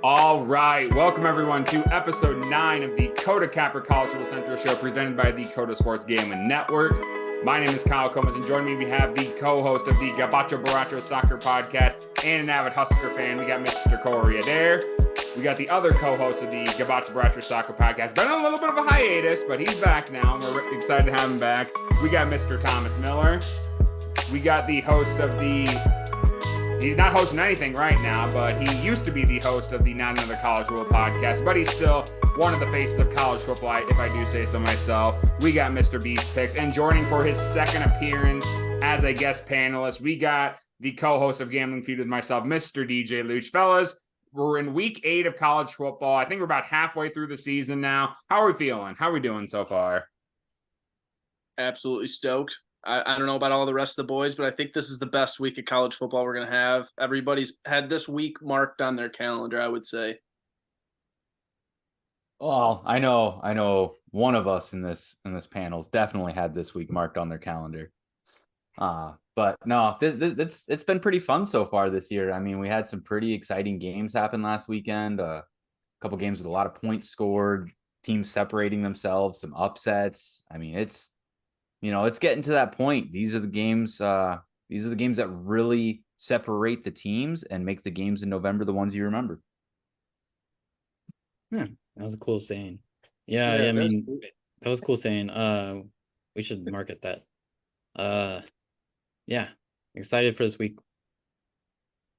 All right. Welcome, everyone, to episode 9 of the Kota Capper College Football Central show presented by the Kota Sports Gambling Network. My name is Kyle Comas, and joining me, we have the co-host of the Gabacho Baracho Soccer Podcast and an avid Husker fan. We got Mr. Corey Adair. We got the other co-host of the Gabacho Baracho Soccer Podcast. Been on a little bit of a hiatus, but he's back now, and we're excited to have him back. We got Mr. Thomas Miller. We got the host of the... He's not hosting anything right now, but he used to be the host of the Not Another College Football Podcast, but he's still one of the faces of college football, if I do say so myself. We got Mr. Beast Picks, and joining for his second appearance as a guest panelist, we got the co-host of Gambling Feud with myself, Mr. DJ Luch. Fellas, we're in week 8 of college football. I think we're about halfway through the season now. How are we feeling? How are we doing so far? Absolutely stoked. I don't know about all the rest of the boys, but I think this is the best week of college football we're going to have. Everybody's had this week marked on their calendar, I would say. Well, I know one of us in this panel's definitely had this week marked on their calendar. But no, it's been pretty fun so far this year. I mean, we had some pretty exciting games happen last weekend. A couple games with a lot of points scored, teams separating themselves, some upsets. I mean, it's getting to that point. These are the games that really separate the teams and make the games in November the ones you remember. Yeah, that was a cool saying. Yeah, I mean, that was a cool saying. We should market that. Yeah, excited for this week.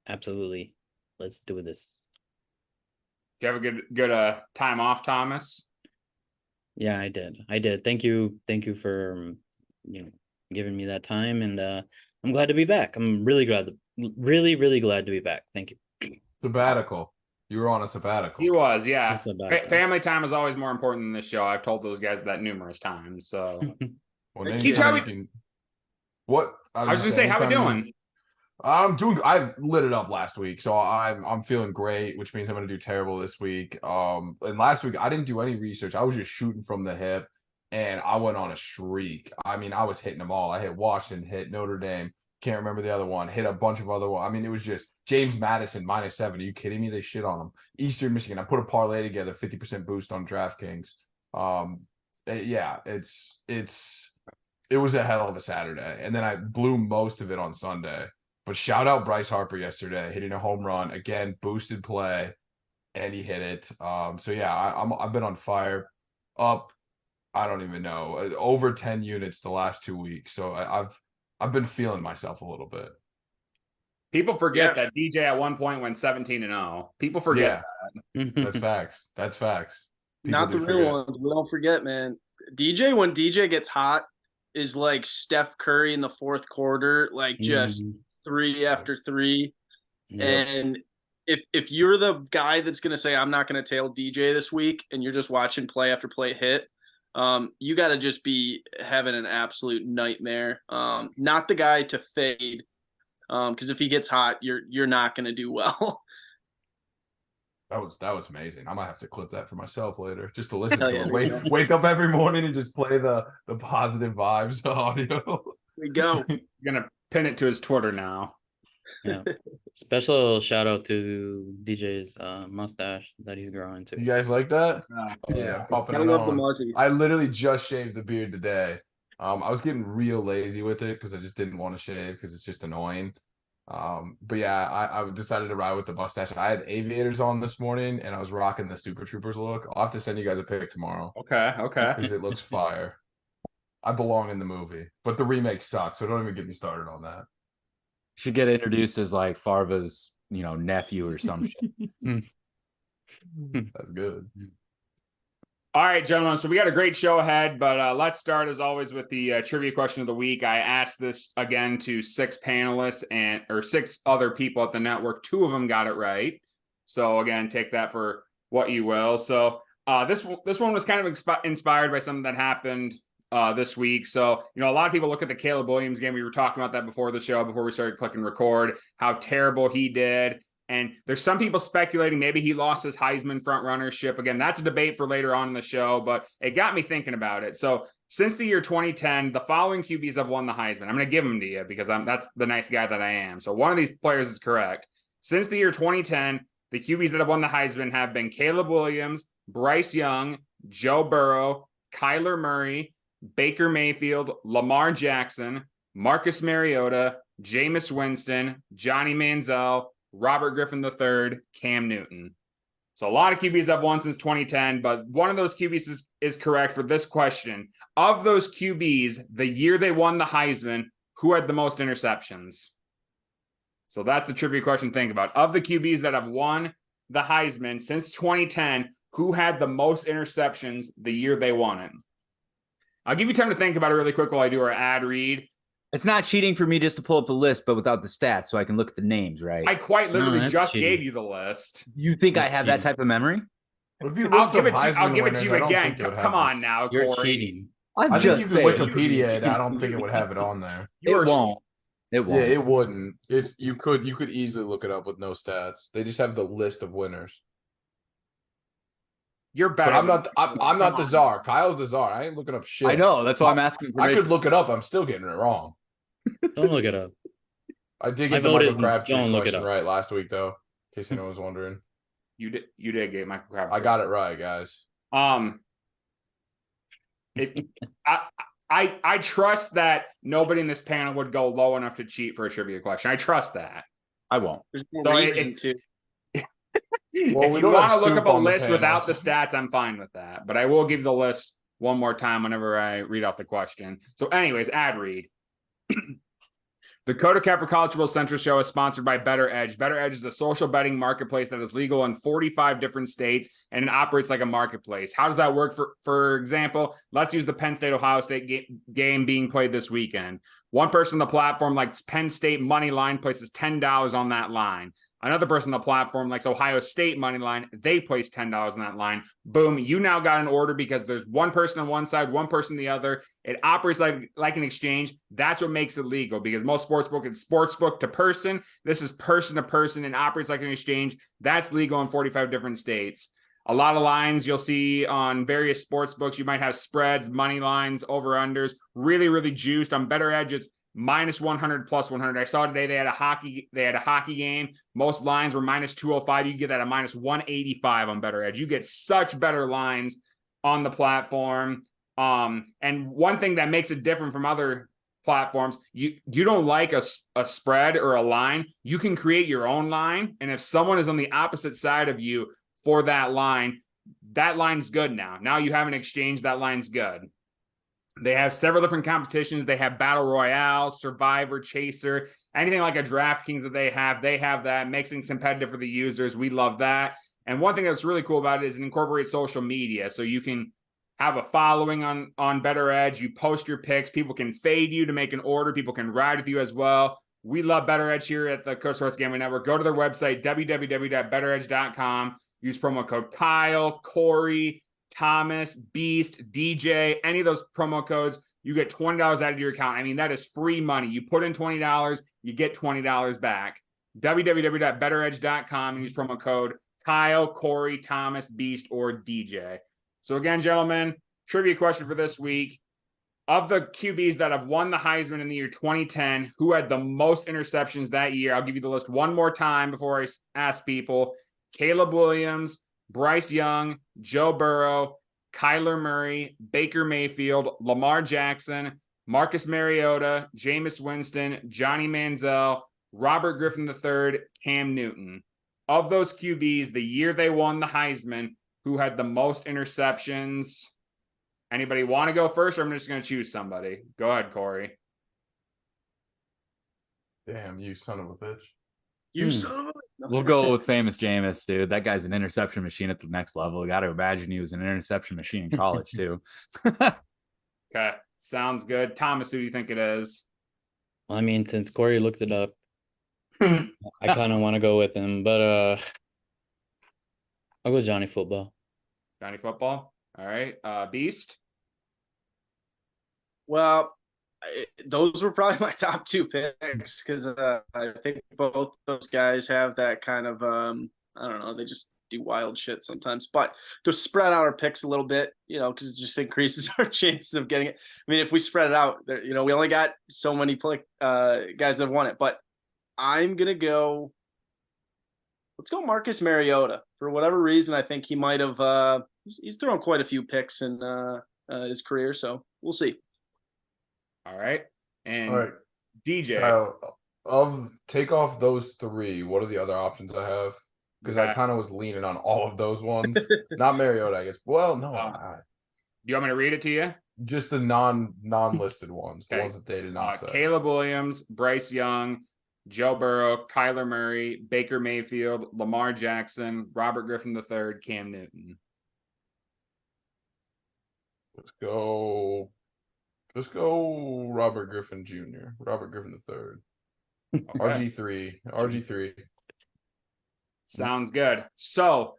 Absolutely. Let's do this. Do you have a good time off, Thomas? Yeah, I did. Thank you for giving me that time, and I'm glad to be back. I'm really glad to be back. Thank you. Sabbatical. You were on a sabbatical. He was, yeah. Family time is always more important than this show. I've told those guys that numerous times. So, Well, what? I was just say, how we doing? I'm doing. I lit it up last week, so I'm feeling great, which means I'm going to do terrible this week. And last week I didn't do any research. I was just shooting from the hip, and I went on a streak. I mean, I was hitting them all. I hit Washington, hit Notre Dame. Can't remember the other one. Hit a bunch of other ones. I mean, it was just James Madison -7. Are you kidding me? They shit on him. Eastern Michigan. I put a parlay together, 50% boost on DraftKings. It was a hell of a Saturday, and then I blew most of it on Sunday. But shout out Bryce Harper yesterday, hitting a home run again, boosted play, and he hit it. So yeah, I've been on fire, up. I don't even know, over 10 units the last 2 weeks. So I've been feeling myself a little bit. People forget that DJ at one point went 17-0. People forget that. That's facts. That's facts. People Not the real ones. We don't forget, man. DJ, when DJ gets hot, is like Steph Curry in the fourth quarter, like just 3 after 3. Yep. And if you're the guy that's going to say, I'm not going to tail DJ this week, and you're just watching play after play hit, you got to just be having an absolute nightmare. Not the guy to fade, because if he gets hot, you're not going to do well. That was amazing. I might have to clip that for myself later, just to listen to it. Wake up every morning and just play the positive vibes audio. Here we go. You're gonna pin it to his Twitter now. Yeah. Special shout out to DJ's mustache that he's growing too. You guys like that? Yeah, popping I love the muzzy. I literally just shaved the beard today. I was getting real lazy with it because I just didn't want to shave because it's just annoying. But yeah, I decided to ride with the mustache. I had aviators on this morning, and I was rocking the Super Troopers look. I'll have to send you guys a pic tomorrow. Okay. Because it looks fire. I belong in the movie, but the remake sucks, so don't even get me started on that. Should get introduced as like Farva's, nephew or some shit. That's good. All right, gentlemen. So we got a great show ahead, but let's start as always with the trivia question of the week. I asked this again to 6 panelists or 6 other people at the network. 2 of them got it right. So again, take that for what you will. So this one was kind of inspired by something that happened this week. So, a lot of people look at the Caleb Williams game. We were talking about that before the show, before we started clicking record, how terrible he did. And there's some people speculating maybe he lost his Heisman front runnership. Again, that's a debate for later on in the show, but it got me thinking about it. So since the year 2010, the following QBs have won the Heisman. I'm going to give them to you because that's the nice guy that I am. So one of these players is correct. Since the year 2010, The QBs that have won the Heisman have been Caleb Williams, Bryce Young, Joe Burrow, Kyler Murray, Baker Mayfield, Lamar Jackson, Marcus Mariota, Jameis Winston, Johnny Manziel, Robert Griffin III, Cam Newton. So a lot of QBs have won since 2010, but one of those QBs is correct for this question. Of those QBs, the year they won the Heisman, who had the most interceptions? So that's the trivia question to think about. Of the QBs that have won the Heisman since 2010, who had the most interceptions the year they won it? I'll give you time to think about it really quick while I do our ad read. It's not cheating for me just to pull up the list, but without the stats, so I can look at the names, right? I quite literally that's just cheating. gave you the list. You think I That's have that cheating. type of memory? If you I'll looked give up it to you. I'll Heisman give it to you winners, I don't again. think it would Come have on this. now, You're Corey. cheating. I'm I think just even saying. Wikipedia it, I don't think it would have it on there. You It are won't. It Yeah, won't. it wouldn't. It's you could easily look it up with no stats. They just have the list of winners. You're better. But I'm than not. me. I'm not Come the on. czar. Kyle's the czar. I ain't looking up shit. I know. That's why I'm asking I information. could look it up. I'm still getting it wrong. Don't look it up. I did My get the vote Michael is Crabtree don't look it question up. right last week, though. In case anyone was wondering, You did get Michael Crabtree. I got it right, guys. I trust that nobody in this panel would go low enough to cheat for a trivia question. I trust that. I won't. There's no So reason to. Well, If we you don't want to have look soup up a on the list without panels. the stats, I'm fine with that. But I will give the list one more time whenever I read off the question. So, anyways, ad read. The Kota Capra College Football Central Show is sponsored by Better Edge. Better Edge is a social betting marketplace that is legal in 45 different states, and it operates like a marketplace. How does that work? For example, let's use the Penn State-Ohio State game being played this weekend. One person on the platform likes Penn State money line, places $10 on that line. Another person on the platform likes Ohio State money line. They place $10 on that line. Boom, you now got an order because there's one person on one side, one person on the other. It operates like an exchange. That's what makes it legal because most sportsbook is sportsbook to person. This is person to person and operates like an exchange. That's legal in 45 different states. A lot of lines you'll see on various sports books. You might have spreads, money lines, over-unders, really, really juiced. On Better Edge, it's minus 100, plus 100. I saw today they had a hockey game. Most lines were minus 205. You can get that at minus 185 on Better Edge. You get such better lines on the platform. And one thing that makes it different from other platforms, you don't like a spread or a line, you can create your own line. And if someone is on the opposite side of you for that line's good now. Now you have an exchange, that line's good. They have several different competitions. They have Battle Royale, Survivor, Chaser, anything like a DraftKings that they have that, makes things competitive for the users. We love that. And one thing that's really cool about it is it incorporates social media. So you can have a following on Better Edge. You post your picks. People can fade you to make an order. People can ride with you as well. We love Better Edge here at the Kota Sports Gambling Network. Go to their website, www.betteredge.com. Use promo code Kyle, Corey, Thomas, Beast, DJ, any of those promo codes, you get $20 out of your account. I mean, that is free money. You put in $20, you get $20 back. www.betteredge.com and use promo code Kyle, Corey, Thomas, Beast, or DJ. So again, gentlemen, trivia question for this week. Of the QBs that have won the Heisman in the year 2010, who had the most interceptions that year? I'll give you the list one more time before I ask people. Caleb Williams, Bryce Young, Joe Burrow, Kyler Murray, Baker Mayfield, Lamar Jackson, Marcus Mariota, Jameis Winston, Johnny Manziel, Robert Griffin III, Cam Newton. Of those QBs, the year they won the Heisman, who had the most interceptions? Anybody want to go first, or I'm just going to choose somebody? Go ahead, Corey. Damn, you son of a bitch. You son of a- We'll go with famous Jameis, dude. That guy's an interception machine at the next level. Got to imagine he was an interception machine in college, too. Okay, sounds good. Thomas, who do you think it is? I mean, since Corey looked it up, I kind of want to go with him, but I'll go Johnny Football. Johnny Football? All right. Beast? Well, those were probably my top two picks because I think both those guys have that kind of I don't know, they just do wild shit sometimes. But to spread out our picks a little bit, because it just increases our chances of getting it. I mean, if we spread it out, we only got so many guys that won it. But I'm gonna go. let's go Marcus Mariota. For whatever reason, I think he might have he's thrown quite a few picks in his career, so we'll see. All right. And All right, DJ. Kyle, take off those three. What are the other options I have? Because I kind of was leaning on all of those ones. Not Mariota, I guess. Well, no. Do you want me to read it to you? Just the non-listed ones, the Okay. ones that they did not say. Caleb Williams, Bryce Young, Joe Burrow, Kyler Murray, Baker Mayfield, Lamar Jackson, Robert Griffin III, Cam Newton. Let's go Robert Griffin Jr., Robert Griffin III. Okay. RG3. Sounds good. So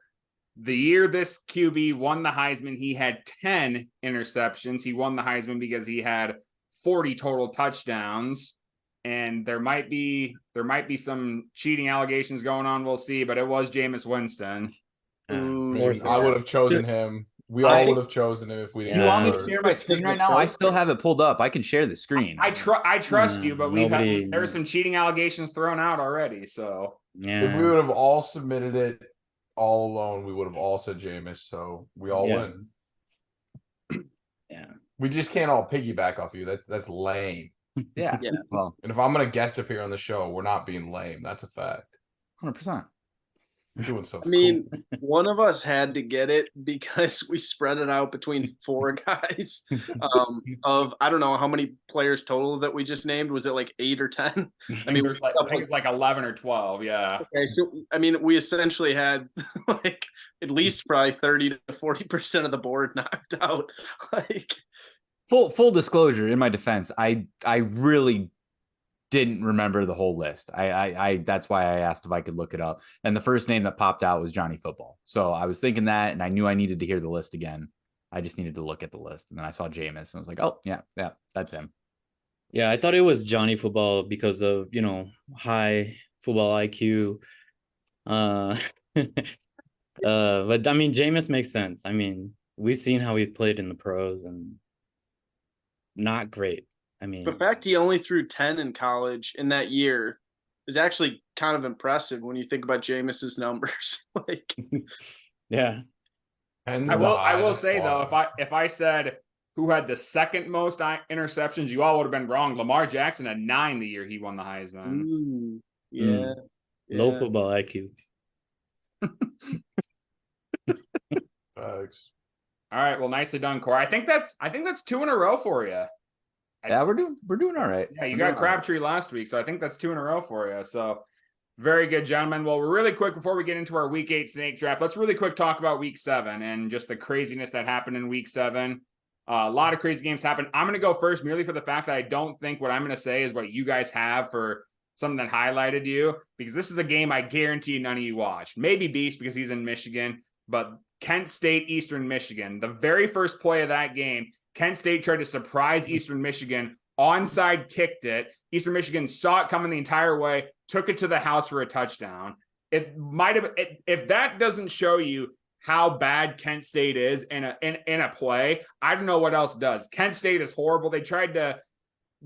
the year this QB won the Heisman, he had 10 interceptions. He won the Heisman because he had 40 total touchdowns. And there might be some cheating allegations going on. We'll see, but it was Jameis Winston. I would have chosen him. We all would have chosen him if we didn't. You want me to share my screen right now? I still have it pulled up. I can share the screen. I trust you, but there's some cheating allegations thrown out already. So if we would have all submitted it all alone, we would have all said Jameis. So we all win. Yeah. We just can't all piggyback off you. That's lame. Yeah. Well, and if I'm gonna guest appear on the show, we're not being lame. That's a fact. 100%. I'm doing something. I mean, one of us had to get it because we spread it out between 4 guys. I don't know how many players total that we just named. Was it like 8 or 10? I think it was like 11 or 12. Yeah. Okay, so I mean, we essentially had like at least probably 30 to 40% of the board knocked out. Like full disclosure, in my defense, I really didn't remember the whole list. I that's why I asked if I could look it up. And the first name that popped out was Johnny Football. So I was thinking that, and I knew I needed to hear the list again. I just needed to look at the list. And then I saw Jameis and I was like, oh, yeah, that's him. Yeah, I thought it was Johnny Football because of, high football IQ. But I mean, Jameis makes sense. I mean, we've seen how he played in the pros and not great. I mean, the fact he only threw 10 in college in that year is actually kind of impressive when you think about Jameis's numbers. Like, yeah. I will say though, if I said who had the second most interceptions, you all would have been wrong. Lamar Jackson had 9 the year he won the Heisman. Ooh, yeah. Low football IQ. Thanks. All right, well, nicely done, Corey. I think that's 2 in a row for you. Yeah, we're doing all right. Yeah, you got Crabtree last week, so I think that's 2 in a row for you. So very good, gentlemen. Well, we're really quick before we get into our Week 8 snake draft. Let's really quick talk about Week 7 and just the craziness that happened in Week 7. A lot of crazy games happened. I'm going to go first merely for the fact that I don't think what I'm going to say is what you guys have for something that highlighted you, because this is a game I guarantee none of you watched. Maybe Beast because he's in Michigan, but Kent State, Eastern Michigan. The very first play of that game, Kent State tried to surprise Eastern Michigan, onside kicked it. Eastern Michigan saw it coming the entire way, took it to the house for a touchdown. It might have, if that doesn't show you how bad Kent State is in a play, I don't know what else does. Kent State is horrible. They tried to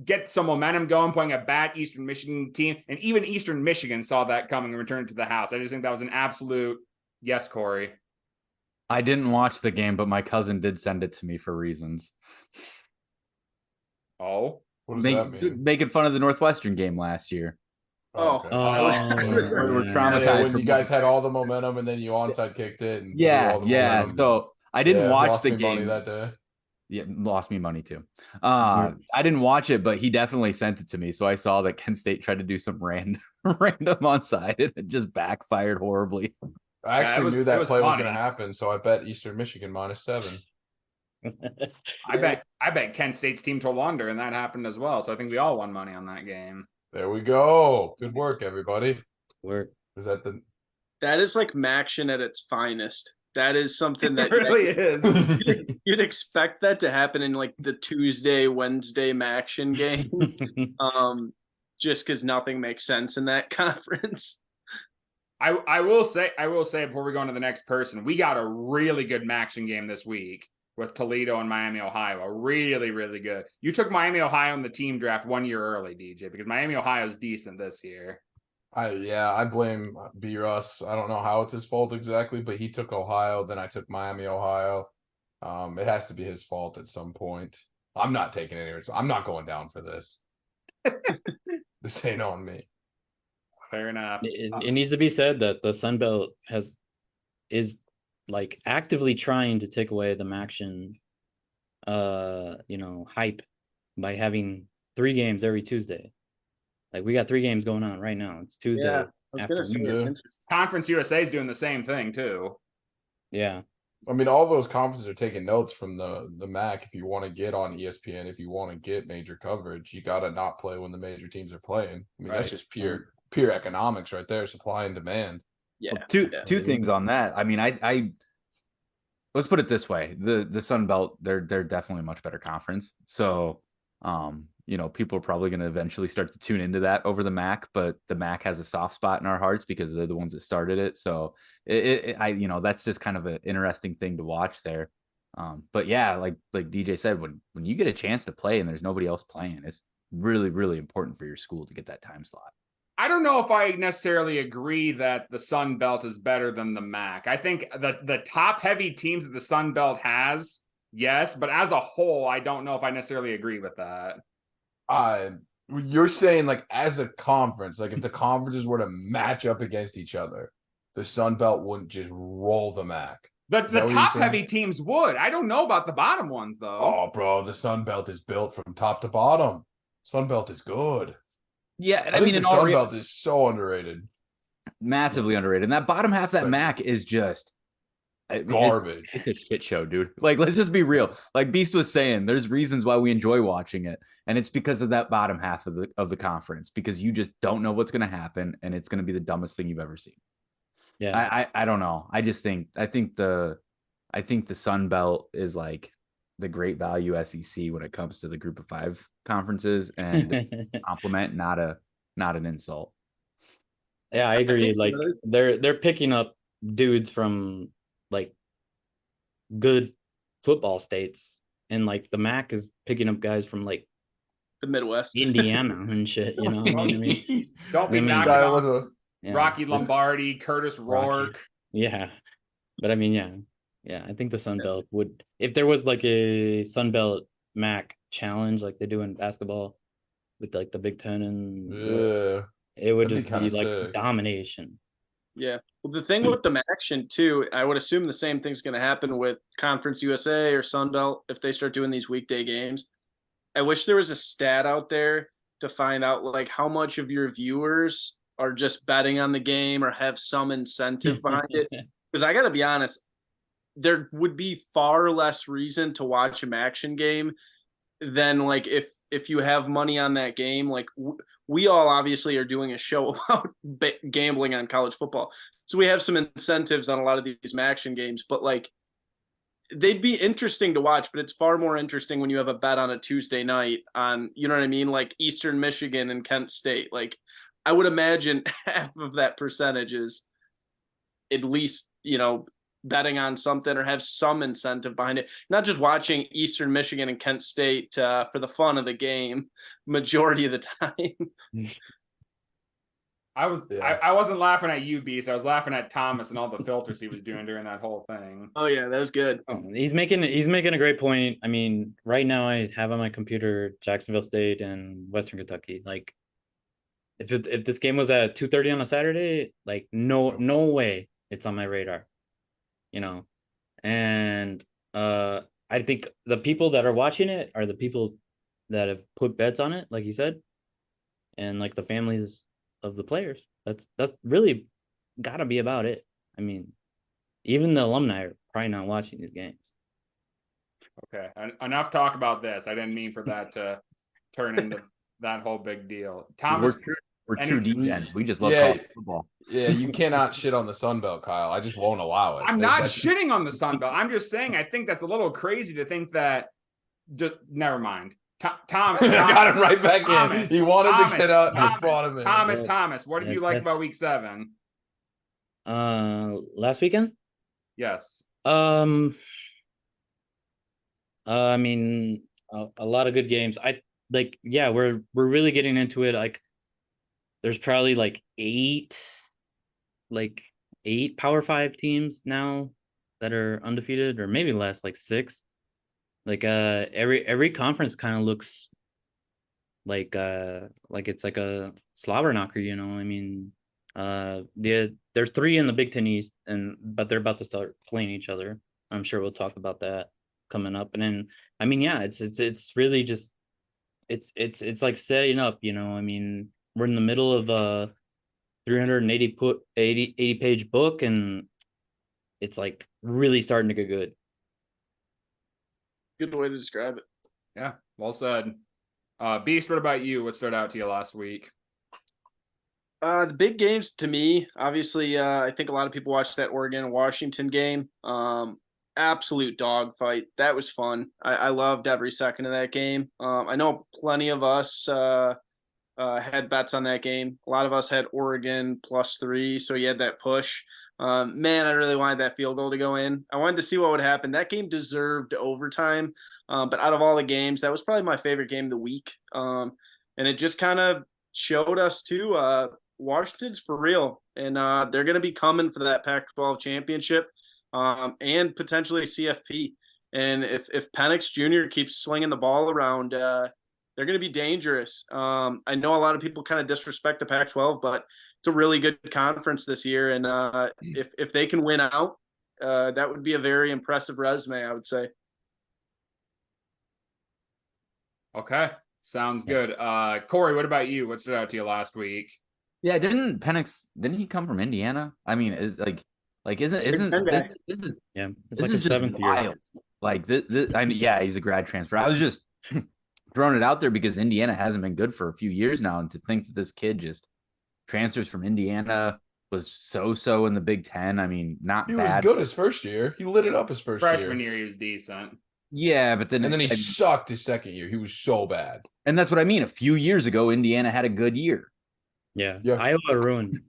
get some momentum going, playing a bad Eastern Michigan team, and even Eastern Michigan saw that coming and returned it to the house. I just think that was an absolute yes, Corey. I didn't watch the game, but my cousin did send it to me for reasons. Oh, what does that mean? Making fun of the Northwestern game last year. Okay. We're traumatized. Yeah, when you guys had all the momentum and then you onside kicked it. And yeah. So I didn't watch the game money that day. Yeah, lost me money too. I didn't watch it, but he definitely sent it to me. So I saw that Kent State tried to do some random onside and it just backfired horribly. I actually knew that play was going to happen, so I bet Eastern Michigan -7. I bet Kent State's team total under, and that happened as well. So I think we all won money on that game. There we go. Good work, everybody. Work. That is like Maction at its finest. That is something that really is. You'd expect that to happen in like the Tuesday, Wednesday Maction game. Just because nothing makes sense in that conference. I will say before we go on to the next person, we got a really good Maction game this week with Toledo and Miami, Ohio. A really, really good. You took Miami, Ohio in the team draft 1 year early, DJ, because Miami, Ohio is decent this year. I blame B Russ. I don't know how it's his fault exactly, but he took Ohio, then I took Miami, Ohio. It has to be his fault at some point. I'm not taking any risk. I'm not going down for this. This ain't on me. Fair enough. It needs to be said that the Sun Belt is like actively trying to take away the Maction hype by having 3 games every Tuesday. Like we got 3 games going on right now. It's Tuesday. Yeah, I was gonna say afternoon. it's interesting. Conference USA is doing the same thing too. Yeah. I mean, all those conferences are taking notes from the MAC. If you want to get on ESPN, if you want to get major coverage, you got to not play when the major teams are playing. I mean, that's Right. just pure economics right there, supply and demand. Yeah. Well, two things on that. I mean, I let's put it this way: the Sun Belt, they're definitely a much better conference. So, people are probably going to eventually start to tune into that over the MAC, but the MAC has a soft spot in our hearts because they're the ones that started it. So, that's just kind of an interesting thing to watch there. But yeah, like DJ said, when you get a chance to play and there's nobody else playing, it's really, really important for your school to get that time slot. I don't know if I necessarily agree that the Sun Belt is better than the MAC. I think the top heavy teams that the Sun Belt has, yes, but as a whole, I don't know if I necessarily agree with that. You're saying like as a conference, like if the conferences were to match up against each other, the Sun Belt wouldn't just roll the MAC. The Is that what you're top saying? heavy teams would. I don't know about the bottom ones though. Oh, bro, the Sun Belt is built from top to bottom. Sun Belt is good. Yeah, I mean, the Sun Belt is so underrated. Massively underrated. And that bottom half of that But- MAC is just Garbage. It's a shit show, dude. Like, let's just be real. Like Beast was saying, there's reasons why we enjoy watching it, and it's because of that bottom half of the conference, because you just don't know what's going to happen, and it's going to be the dumbest thing you've ever seen. Yeah. I don't know. I think the Sun Belt is like the great value SEC when it comes to the Group of 5 conferences, and compliment, not an insult. Yeah, I agree. Like they're picking up dudes from like good football states, and like the MAC is picking up guys from like the Midwest, Indiana and shit. You know what I mean? Don't be I mean, knocking guy on was a Yeah, Rocky Lombardi, Curtis Rourke. yeah, but I mean, yeah. I think the Sun Belt would, if there was like a Sun Belt MAC challenge like they do in basketball with like the Big Ten, and yeah. it would That'd just be be kinda like sick. domination. Yeah. Well, the thing with the action too, I would assume the same thing's going to happen with Conference USA or Sun Belt if they start doing these weekday games. I wish there was a stat out there to find out like how much of your viewers are just betting on the game or have some incentive behind it. Because I got to be honest, there would be far less reason to watch an action game than like if you have money on that game. Like we all obviously are doing a show about gambling on college football, so we have some incentives on a lot of these action games, but like they'd be interesting to watch. But it's far more interesting when you have a bet on a Tuesday night on, you know what I mean, like Eastern Michigan and Kent State. Like I would imagine half of that percentage is at least, betting on something or have some incentive behind it, not just watching Eastern Michigan and Kent State for the fun of the game majority of the time. I wasn't laughing at you, Beast. I was laughing at Thomas and all the filters he was doing during that whole thing. Oh yeah, that was good. Oh, he's making a great point. I mean, right now I have on my computer Jacksonville State and Western Kentucky. Like, if this game was at 2:30 on a Saturday, like no way it's on my radar. And I think the people that are watching it are the people that have put bets on it, like you said, and like the families of the players. That's really gotta be about it. I mean, even the alumni are probably not watching these games. Okay, enough talk about this. I didn't mean for that to turn into that whole big deal. Thomas, we're true degens. We just love Yeah. college football. Yeah, you cannot shit on the Sun Belt, Kyle. I just won't allow it. I'm not That's- shitting on the Sun Belt. I'm just saying I think that's a little crazy to think that. Never mind. Thomas got him right back Thomas, in. He wanted Thomas, to get out and Thomas, I brought him in. Thomas, what did you like about week 7? Last weekend? Yes. I mean, a lot of good games. We're really getting into it. Like, there's probably like eight Power 5 teams now that are undefeated, or maybe less, like 6. Like every conference kind of looks like it's like a slobber knocker, you know. I mean, there's 3 in the Big Ten East, but they're about to start playing each other. I'm sure we'll talk about that coming up. And then, I mean, yeah, it's really just it's like setting up, you know. I mean, we're in the middle of a 80 page book, and it's like really starting to get good. Good way to describe it. Yeah, well said. Beast, what about you? What stood out to you last week? The big games to me, obviously, I think a lot of people watched that Oregon and Washington game. Absolute dogfight. That was fun. I loved every second of that game. I know plenty of us had bets on that game. A lot of us had Oregon +3, so you had that push. Man, I really wanted that field goal to go in. I wanted to see what would happen. That game deserved overtime, but out of all the games, that was probably my favorite game of the week. And it just kind of showed us too, Washington's for real, and they're going to be coming for that Pac-12 championship, and potentially CFP. And if Penix Jr. keeps slinging the ball around, they're going to be dangerous. I know a lot of people kind of disrespect the Pac-12, but it's a really good conference this year, and if they can win out, that would be a very impressive resume, I would say. Okay, sounds good. Corey, what about you? What stood out to you last week? Yeah, didn't he come from Indiana? I mean, isn't this is Yeah, it's this like is a just 7th year. wild. Like this, I mean, yeah, he's a grad transfer. I was just throwing it out there because Indiana hasn't been good for a few years now, and to think that this kid just transfers from Indiana, was so in the Big Ten. I mean, not He bad. was good his first year. He lit it up his first Freshman year. year, he was decent. Yeah, but then He sucked his second year. He was so bad. And that's what I mean. A few years ago, Indiana had a good year. Yeah. Yeah. Iowa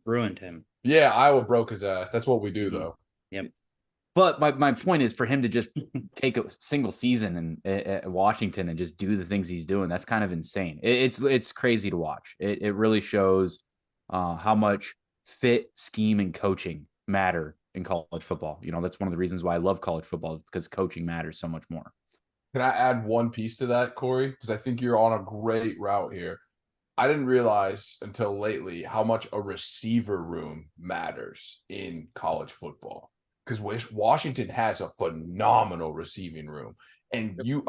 ruined him. Yeah, Iowa broke his ass. That's what we do, though. Yep. But my point is for him to just take a single season at Washington and just do the things he's doing. That's kind of insane. It's crazy to watch. It really shows how much fit, scheme, and coaching matter in college football. You know, that's one of the reasons why I love college football, because coaching matters so much more. Can I add one piece to that, Corey? Because I think you're on a great route here. I didn't realize until lately how much a receiver room matters in college football. Because Washington has a phenomenal receiving room, and you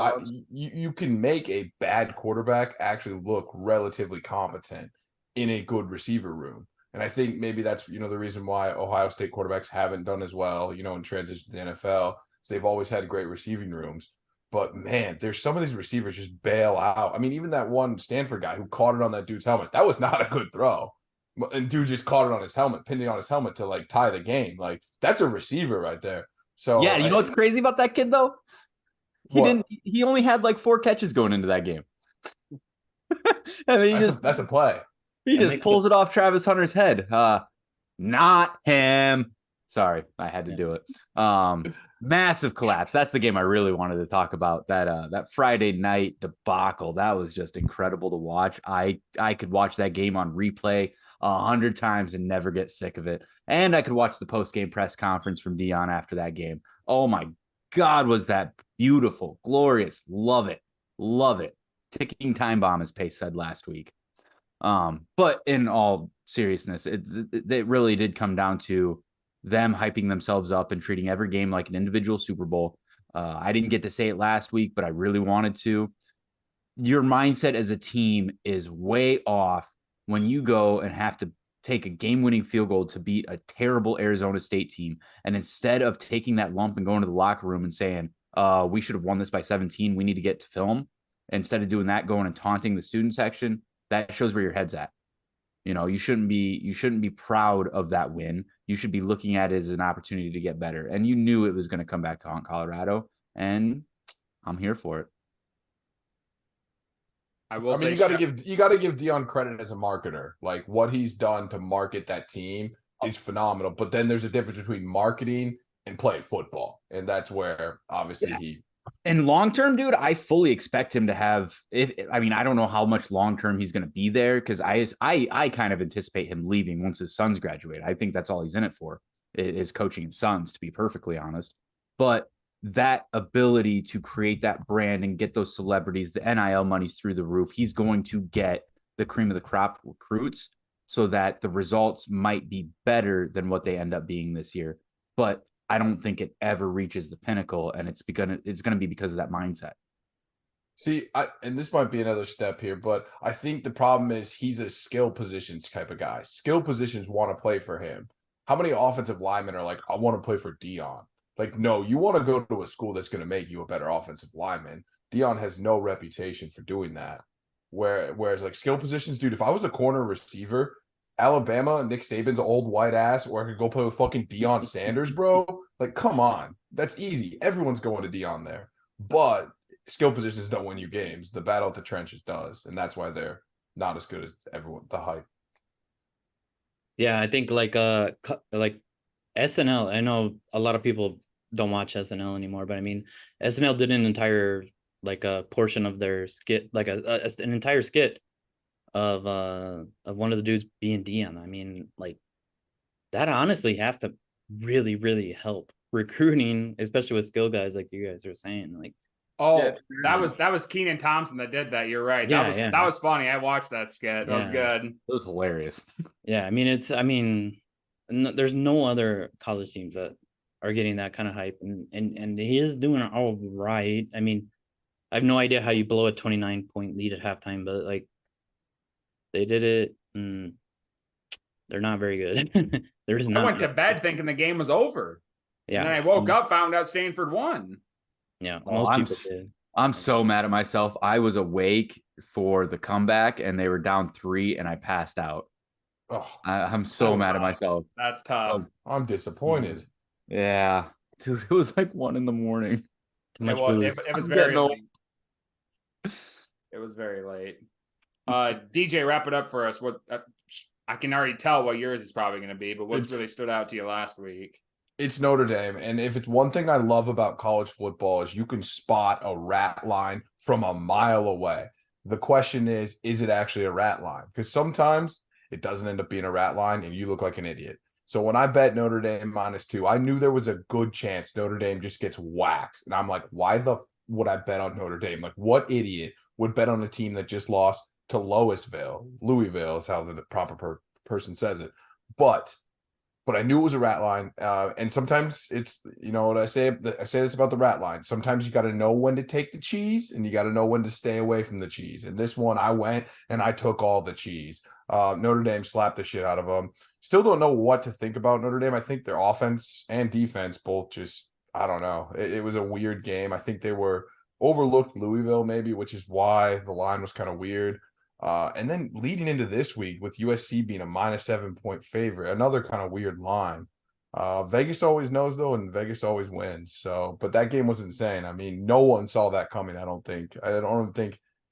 can make a bad quarterback actually look relatively competent in a good receiver room. And I think maybe that's, the reason why Ohio State quarterbacks haven't done as well, in transition to the NFL. So they've always had great receiving rooms. But man, there's some of these receivers just bail out. I mean, even that one Stanford guy who caught it on that dude's helmet, that was not a good throw. And dude just caught it on his helmet, pinned it on his helmet to like tie the game. Like, that's a receiver right there. So yeah, you know what's crazy about that kid though? He only had like 4 catches going into that game. I mean, that's a play. He just pulls it off Travis Hunter's head. Not him. Sorry, I had to do it. Massive collapse. That's the game I really wanted to talk about. That Friday night debacle. That was just incredible to watch. I could watch that game on replay 100 times and never get sick of it. And I could watch the post-game press conference from Dion after that game. Oh my God, was that beautiful, glorious. Love it. Love it. Ticking time bomb, as Pace said last week. But in all seriousness, it really did come down to them hyping themselves up and treating every game like an individual Super Bowl. I didn't get to say it last week, but I really wanted to. Your mindset as a team is way off when you go and have to take a game-winning field goal to beat a terrible Arizona State team. And instead of taking that lump and going to the locker room and saying, we should have won this by 17, we need to get to film. Instead of doing that, going and taunting the student section, that shows where your head's at. You shouldn't be proud of that win. You should be looking at it as an opportunity to get better. And you knew it was going to come back to haunt Colorado, and I'm here for it. You got to give Dion credit as a marketer. Like, what he's done to market that team is phenomenal. But then there's a difference between marketing and playing football, and that's where obviously he And long term, dude, I fully expect him to have. I mean, I don't know how much long term he's going to be there because I kind of anticipate him leaving once his sons graduate. I think that's all he's in it for, is coaching his sons, to be perfectly honest. But that ability to create that brand and get those celebrities, the NIL money's through the roof. He's going to get the cream of the crop recruits so that the results might be better than what they end up being this year. But I don't think it ever reaches the pinnacle, and it's going to be because of that mindset. See, and this might be another step here, but I think the problem is he's a skill positions type of guy. Skill positions want to play for him. How many offensive linemen are like, I want to play for Dion? Like, no, you want to go to a school that's going to make you a better offensive lineman. Dion has no reputation for doing that. Whereas like skill positions, dude, if I was a corner receiver, Alabama, Nick Saban's old white ass, or I could go play with fucking Deion Sanders, bro. Like, come on. That's easy. Everyone's going to Deion there. But skill positions don't win you games. The battle at the trenches does. And that's why they're not as good as everyone, the hype. Yeah, I think like SNL, I know a lot of people don't watch SNL anymore, but I mean, SNL did an entire like a portion of their skit, like an entire skit of one of the dudes being Dion. I mean, like that honestly has to really, really help recruiting, especially with skill guys like you guys are saying. Like, that was Keenan Thompson that did that. You're right. Yeah, that was funny. I watched that skit. That was good. It was hilarious. Yeah, I mean, there's no other college teams that are getting that kind of hype, and he is doing all right. I mean, I have no idea how you blow a 29-point lead at halftime, but like they did it. And they're not very good. They're just not. I went to bed thinking the game was over. Yeah. And then I woke up, found out Stanford won. Yeah, most people did. I'm so mad at myself. I was awake for the comeback, and they were down 3, and I passed out. Oh, I'm so mad at myself. That's tough. I'm disappointed. Yeah, dude, it was like 1 a.m. Too much It booze. was very late. It was very late. DJ, wrap it up for us. What I can already tell what yours is probably going to be, but what's really stood out to you last week? It's Notre Dame. And if it's one thing I love about college football is you can spot a rat line from a mile away. The question is it actually a rat line? Because sometimes it doesn't end up being a rat line and you look like an idiot. So when I bet Notre Dame -2, I knew there was a good chance Notre Dame just gets waxed. And I'm like, why would I bet on Notre Dame? Like, what idiot would bet on a team that just lost to Louisville is how the proper person says it. But I knew it was a rat line. And sometimes it's, you know what I say this about the rat line. Sometimes you got to know when to take the cheese and you got to know when to stay away from the cheese. And this one, I went and I took all the cheese. Notre Dame slapped the shit out of them. Still don't know what to think about Notre Dame. I think their offense and defense both just, I don't know. It was a weird game. I think they were overlooked Louisville maybe, which is why the line was kind of weird. And then leading into this week with USC being a -7-point favorite, another kind of weird line. Vegas always knows though, and Vegas always wins. So, but that game was insane. I mean, no one saw that coming. I don't think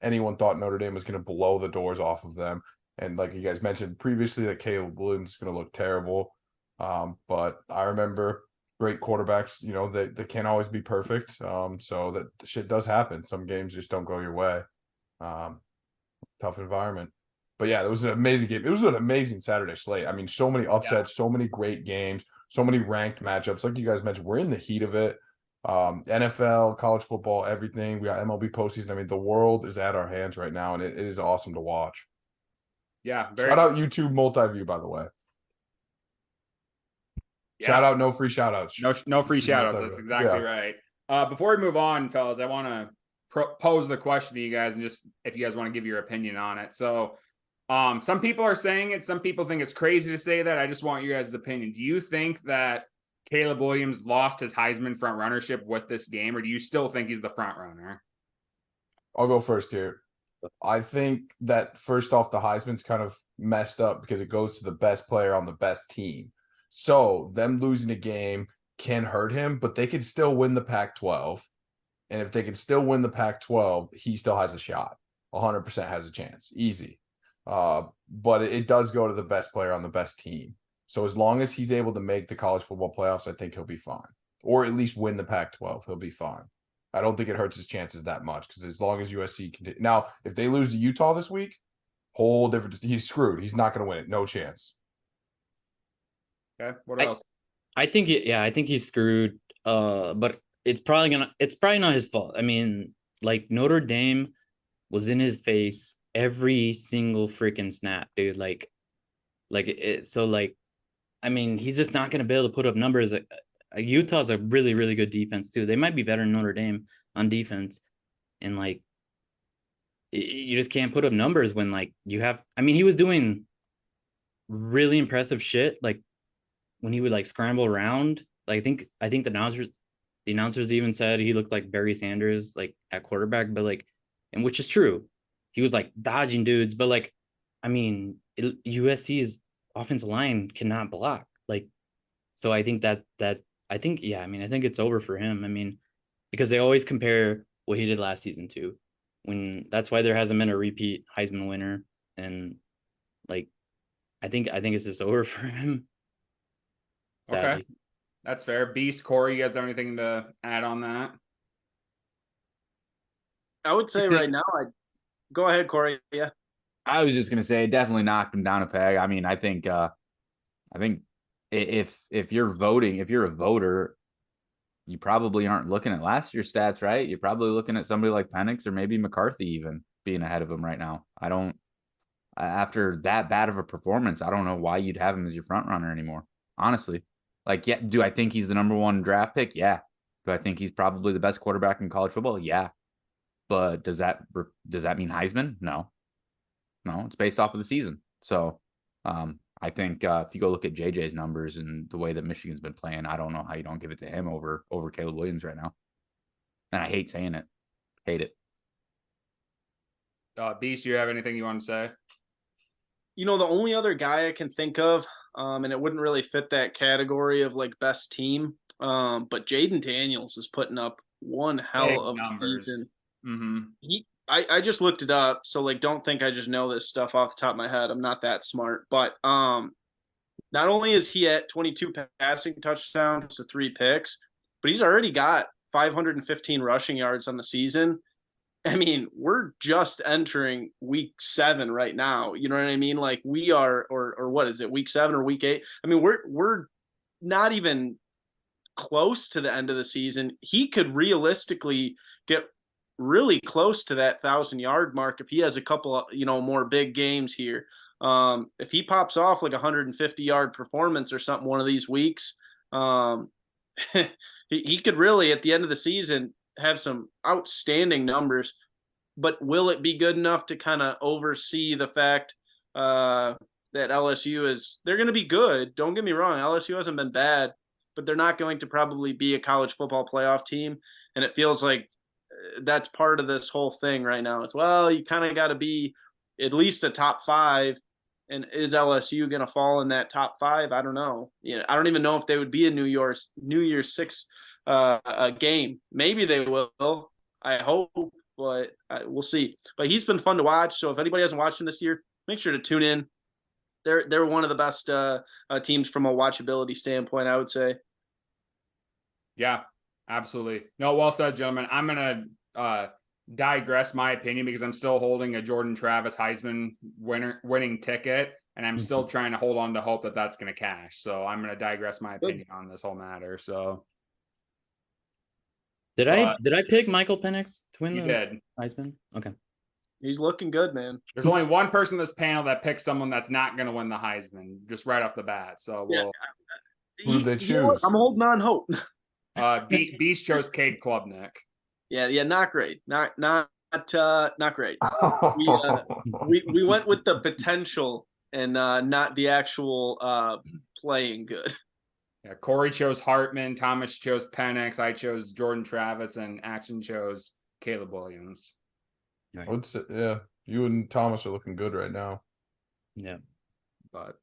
anyone thought Notre Dame was going to blow the doors off of them. And like you guys mentioned previously, that Caleb Williams is going to look terrible. But I remember great quarterbacks, you know, they can't always be perfect. So that shit does happen. Some games just don't go your way. Tough environment. But yeah, it was an amazing game. It was an amazing Saturday slate. I mean, so many upsets, so many great games, so many ranked matchups. Like you guys mentioned, we're in the heat of it. NFL, college football, everything. We got MLB postseason. I mean, the world is at our hands right now, and it is awesome to watch. Yeah. Shout out YouTube multi-view, by the way. Yeah. Shout out, no free shout outs. No free shout outs. That's exactly right. Before we move on, fellas, I want to pose the question to you guys and just if you guys want to give your opinion on it. So some people are saying it, some people think it's crazy to say that. I just want you guys' opinion. Do you think that Caleb Williams lost his Heisman front runnership with this game, or do you still think he's the front runner? I'll go first here. I think that first off, the Heisman's kind of messed up because it goes to the best player on the best team. So them losing a game can hurt him, but they could still win the Pac-12. And if they can still win the Pac-12, he still has a shot. 100% has a chance. Easy. But it does go to the best player on the best team. So as long as he's able to make the college football playoffs, I think he'll be fine. Or at least win the Pac-12, he'll be fine. I don't think it hurts his chances that much because as long as USC can now, if they lose to Utah this week, whole different. He's screwed. He's not going to win it. No chance. Okay. What else? I think I think he's screwed. But it's probably not his fault. I mean, like Notre Dame was in his face every single freaking snap, dude. I mean, he's just not going to be able to put up numbers. Utah's a really, really good defense too. They might be better than Notre Dame on defense, and like, you just can't put up numbers when like you have. I mean, he was doing really impressive shit, like when he would like scramble around. Like I think the announcers even said he looked like Barry Sanders like at quarterback, but like, and which is true. He was like dodging dudes, but like, I mean, USC's offensive line cannot block. Like, so I think I think it's over for him. I mean, because they always compare what he did last season to when that's why there hasn't been a repeat Heisman winner. And like, I think it's just over for him. Sadly. Okay. That's fair. Beast, Corey, you guys have anything to add on that? I would say right now, go ahead, Corey. Yeah. I was just gonna say, definitely knocked him down a peg. I mean, I think if you're voting, if you're a voter, you probably aren't looking at last year's stats, right? You're probably looking at somebody like Penix or maybe McCarthy even being ahead of him right now. After that bad of a performance, I don't know why you'd have him as your front runner anymore. Honestly, like, yeah, do I think he's the number one draft pick? Yeah. Do I think he's probably the best quarterback in college football? Yeah. But does that mean Heisman? No, it's based off of the season. So, I think if you go look at JJ's numbers and the way that Michigan's been playing, I don't know how you don't give it to him over Caleb Williams right now. And I hate saying it. Hate it. Beast, do you have anything you want to say? The only other guy I can think of, and it wouldn't really fit that category of like best team, but Jaden Daniels is putting up one hell Big of numbers. season. Mm-hmm. I just looked it up, so like don't think I just know this stuff off the top of my head. I'm not that smart, but not only is he at 22 passing touchdowns to 3 picks, but he's already got 515 rushing yards on the season. I mean, we're just entering week 7 right now. You know what I mean? Like we are, or what is it, week 7 or week 8? I mean, we're not even close to the end of the season. He could realistically get really close to that 1,000-yard mark if he has a couple, more big games here. If he pops off like 150-yard performance or something one of these weeks, he could really at the end of the season have some outstanding numbers. But will it be good enough to kind of oversee the fact that LSU they're going to be good? Don't get me wrong, LSU hasn't been bad, but they're not going to probably be a college football playoff team, and it feels like that's part of this whole thing right now. It's, well, you kind of got to be at least a top 5. And is LSU going to fall in that top 5? I don't know. I don't even know if they would be a New Year's 6 game. Maybe they will. I hope, but we'll see. But he's been fun to watch. So if anybody hasn't watched him this year, make sure to tune in. They're one of the best teams from a watchability standpoint, I would say. Yeah, absolutely. No, well said, gentlemen. I'm going to digress my opinion because I'm still holding a Jordan Travis Heisman winning ticket, and I'm still trying to hold on to hope that that's going to cash. So I'm going to digress my opinion on this whole matter. So did I pick Michael Penix to win the Heisman? Okay. He's looking good, man. There's only one person in this panel that picks someone that's not going to win the Heisman just right off the bat. So who did they choose? I'm holding on hope. Beast chose Cade Klubnik. Yeah, not great. Not great. We went with the potential and not the actual playing good. Yeah, Corey chose Hartman, Thomas chose Penix, I chose Jordan Travis, and Action chose Caleb Williams. I would say, yeah, you and Thomas are looking good right now. Yeah. But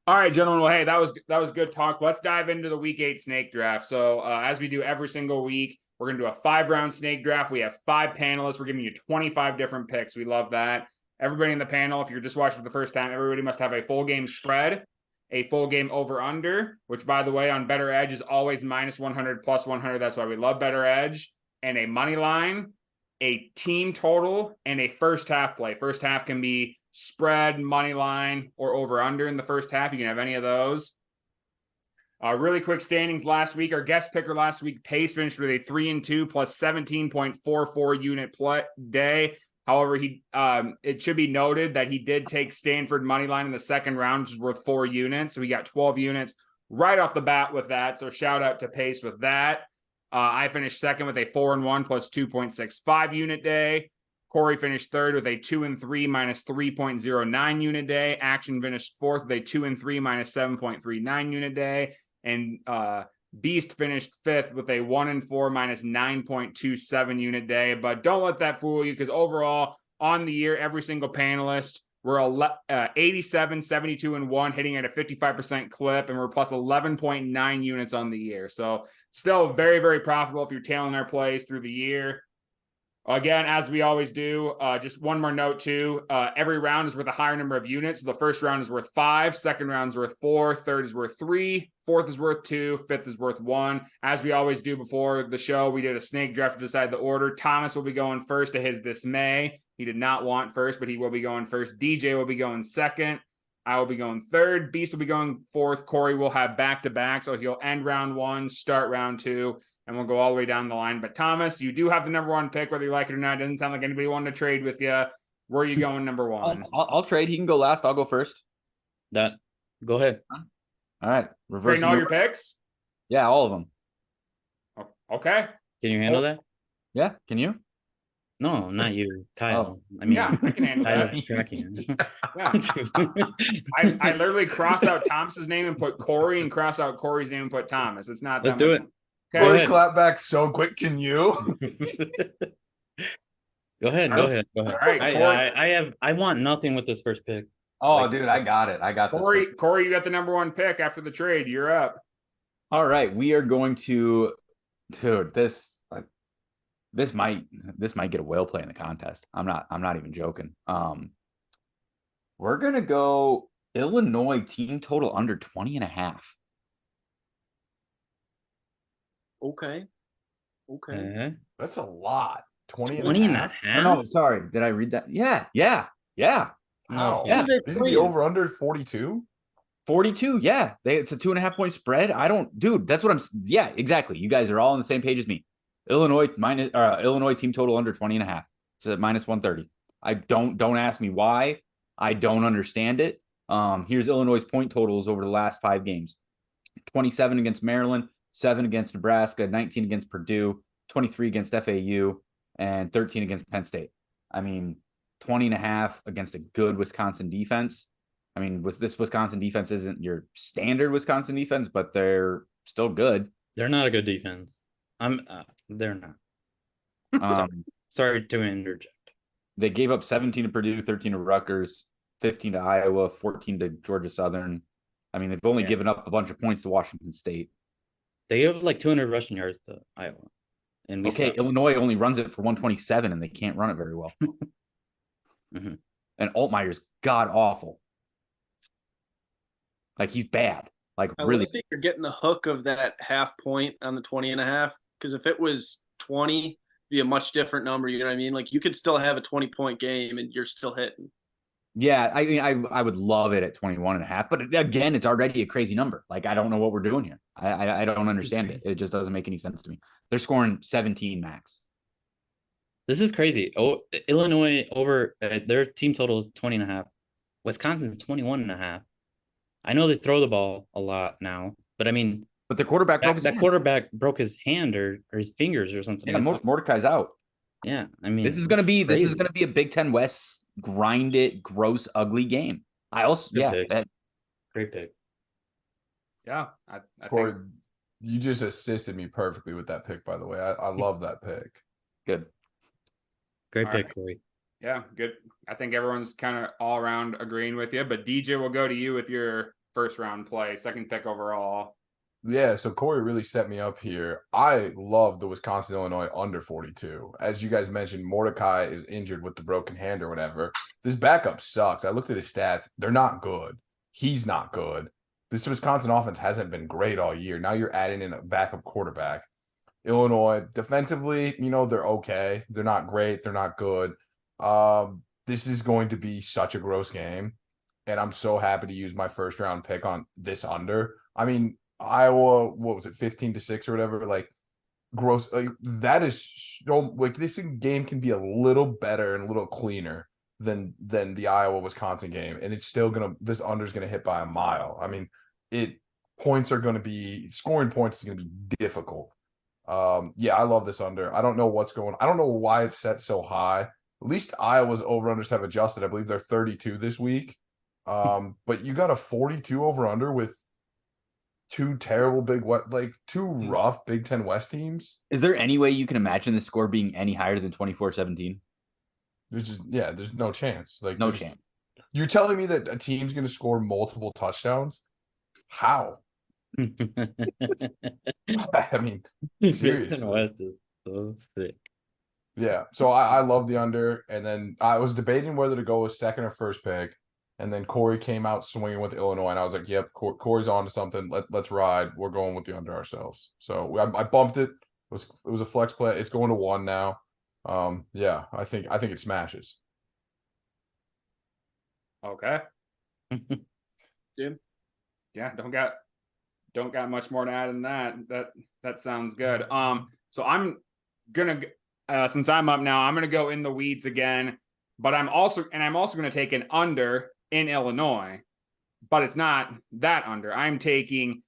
all right, gentlemen. Well, hey, that was good talk. Let's dive into the week 8 snake draft. So as we do every single week, we're going to do a 5-round snake draft. We have 5 panelists. We're giving you 25 different picks. We love that. Everybody in the panel, if you're just watching for the first time, everybody must have a full game spread, a full game over-under, which, by the way, on Better Edge is always -100, +100. That's why we love Better Edge. and a money line, a team total, and a first half play. First half can be spread, money line, or over under in the first half. You can have any of those. Really quick standings last week. Our guest picker last week, Pace, finished with a 3-2 plus 17.44 unit play day. However, it should be noted that he did take Stanford money line in the second round, which is worth 4 units. So we got 12 units right off the bat with that. So shout out to Pace with that. I finished second with a 4-1 plus 2.65 unit day. Corey finished third with a 2-3 minus 3.09 unit day. Action finished fourth with a 2-3 minus 7.39 unit day. And Beast finished fifth with a 1-4 minus 9.27 unit day. But don't let that fool you, because overall on the year, every single panelist, we're 87, 72, and 1, hitting at a 55% clip, and we're plus 11.9 units on the year. So still very, very profitable if you're tailing our plays through the year. Again, as we always do, just one more note too. Every round is worth a higher number of units. So the first round is worth 5, second round is worth 4, third is worth 3, fourth is worth 2, fifth is worth 1. As we always do before the show, we did a snake draft to decide the order. Thomas will be going first to his dismay. He did not want first, but he will be going first. DJ will be going second. I will be going third. Beast will be going fourth. Corey will have back-to-back, so he'll end round 1, start round 2, and we'll go all the way down the line. But Thomas, you do have the number 1 pick, whether you like it or not. It doesn't sound like anybody wanted to trade with you. Where are you going number 1? I'll trade. He can go last. I'll go first. Go ahead. All right. Trading all your picks? Yeah, all of them. Okay. Can you handle that? Yeah, can you? No, not you, Kyle. I mean, yeah, I can handle Kyle's that. tracking. Yeah. I literally cross out Thomas's name and put Corey, and cross out Corey's name and put Thomas. It's not. Let's do it. Okay. Corey clap back so quick. Can you? Go ahead. All right, I want nothing with this first pick. Oh, dude, I got it. I got this. Corey, you got the number 1 pick after the trade. You're up. All right, we are going to, dude. This might get a whale play in the contest. I'm not even joking. We're gonna go Illinois team total under 20.5. Okay. That's a lot. 20 and a half. half? No, sorry. Did I read that? Yeah. How? Yeah. Isn't the over under 42? 42. Yeah. It's a 2.5 point spread. Dude, that's what yeah, exactly. You guys are all on the same page as me. Illinois team total under 20.5. It's at minus 130. I don't ask me why. I don't understand it. Here's Illinois' point totals over the last 5 games. 27 against Maryland, 7 against Nebraska, 19 against Purdue, 23 against FAU, and 13 against Penn State. I mean, 20.5 against a good Wisconsin defense. I mean, this Wisconsin defense isn't your standard Wisconsin defense, but they're still good. They're not a good defense. They're not. Sorry to interject. They gave up 17 to Purdue, 13 to Rutgers, 15 to Iowa, 14 to Georgia Southern. I mean, they've only given up a bunch of points to Washington State. They have like 200 rushing yards to Iowa. And Illinois only runs it for 127, and they can't run it very well. Mm-hmm. And Altmaier's god awful. Like, he's bad. Like, really. I think you're getting the hook of that half point on the 20.5. Because if it was 20, it'd be a much different number. You know what I mean? Like, you could still have a 20-point game and you're still hitting. Yeah, I mean, I would love it at 21.5, but again, it's already a crazy number. Like, I don't know what we're doing here. I don't understand it. It just doesn't make any sense to me. They're scoring 17 max. This is crazy. Oh, Illinois over their team total is 20.5. Wisconsin's 21.5. I know they throw the ball a lot now, but I mean, but the quarterback broke his hand or his fingers or something. Yeah, Mordecai's out. Yeah, I mean, this is gonna be a Big Ten West grind it, gross, ugly game. Great pick. Yeah, I Corey, think you just assisted me perfectly with that pick. By the way, I love that pick. Good, great All pick, right. Corey. Yeah, good. I think everyone's kind of all around agreeing with you. But DJ, will go to you with your first round play, second pick overall. Yeah, so Corey really set me up here. I love the Wisconsin-Illinois under 42. As you guys mentioned, Mordecai is injured with the broken hand or whatever. This backup sucks. I looked at his stats. They're not good. He's not good. This Wisconsin offense hasn't been great all year. Now you're adding in a backup quarterback. Illinois defensively, they're okay. They're not great. They're not good. This is going to be such a gross game, and I'm so happy to use my first round pick on this under. I mean, Iowa, what was it, 15-6 or whatever? Like, gross. Like, that is so, like, this game can be a little better and a little cleaner than the Iowa Wisconsin game, and it's still this under is gonna hit by a mile. I mean, scoring points is gonna be difficult. Yeah, I love this under. I don't know why it's set so high. At least Iowa's over-unders have adjusted. I believe they're 32 this week. But you got a 42 over-under with two rough Big Ten West teams. Is there any way you can imagine the score being any higher than 24-17? There's no chance. Like, no chance. You're telling me that a team's going to score multiple touchdowns? How? I mean, seriously. West is so sick. Yeah, so I love the under, and then I was debating whether to go with second or first pick, and then Corey came out swinging with Illinois, and I was like, "Yep, Corey's on to something. Let's ride. We're going with the under ourselves." So I bumped it. It was a flex play. It's going to 1 now. Yeah, I think it smashes. Okay. Jim? Yeah, don't got much more to add than that. That sounds good. So I'm gonna since I'm up now, I'm gonna go in the weeds again, but I'm also gonna take an under in Illinois, but it's not that under. I'm taking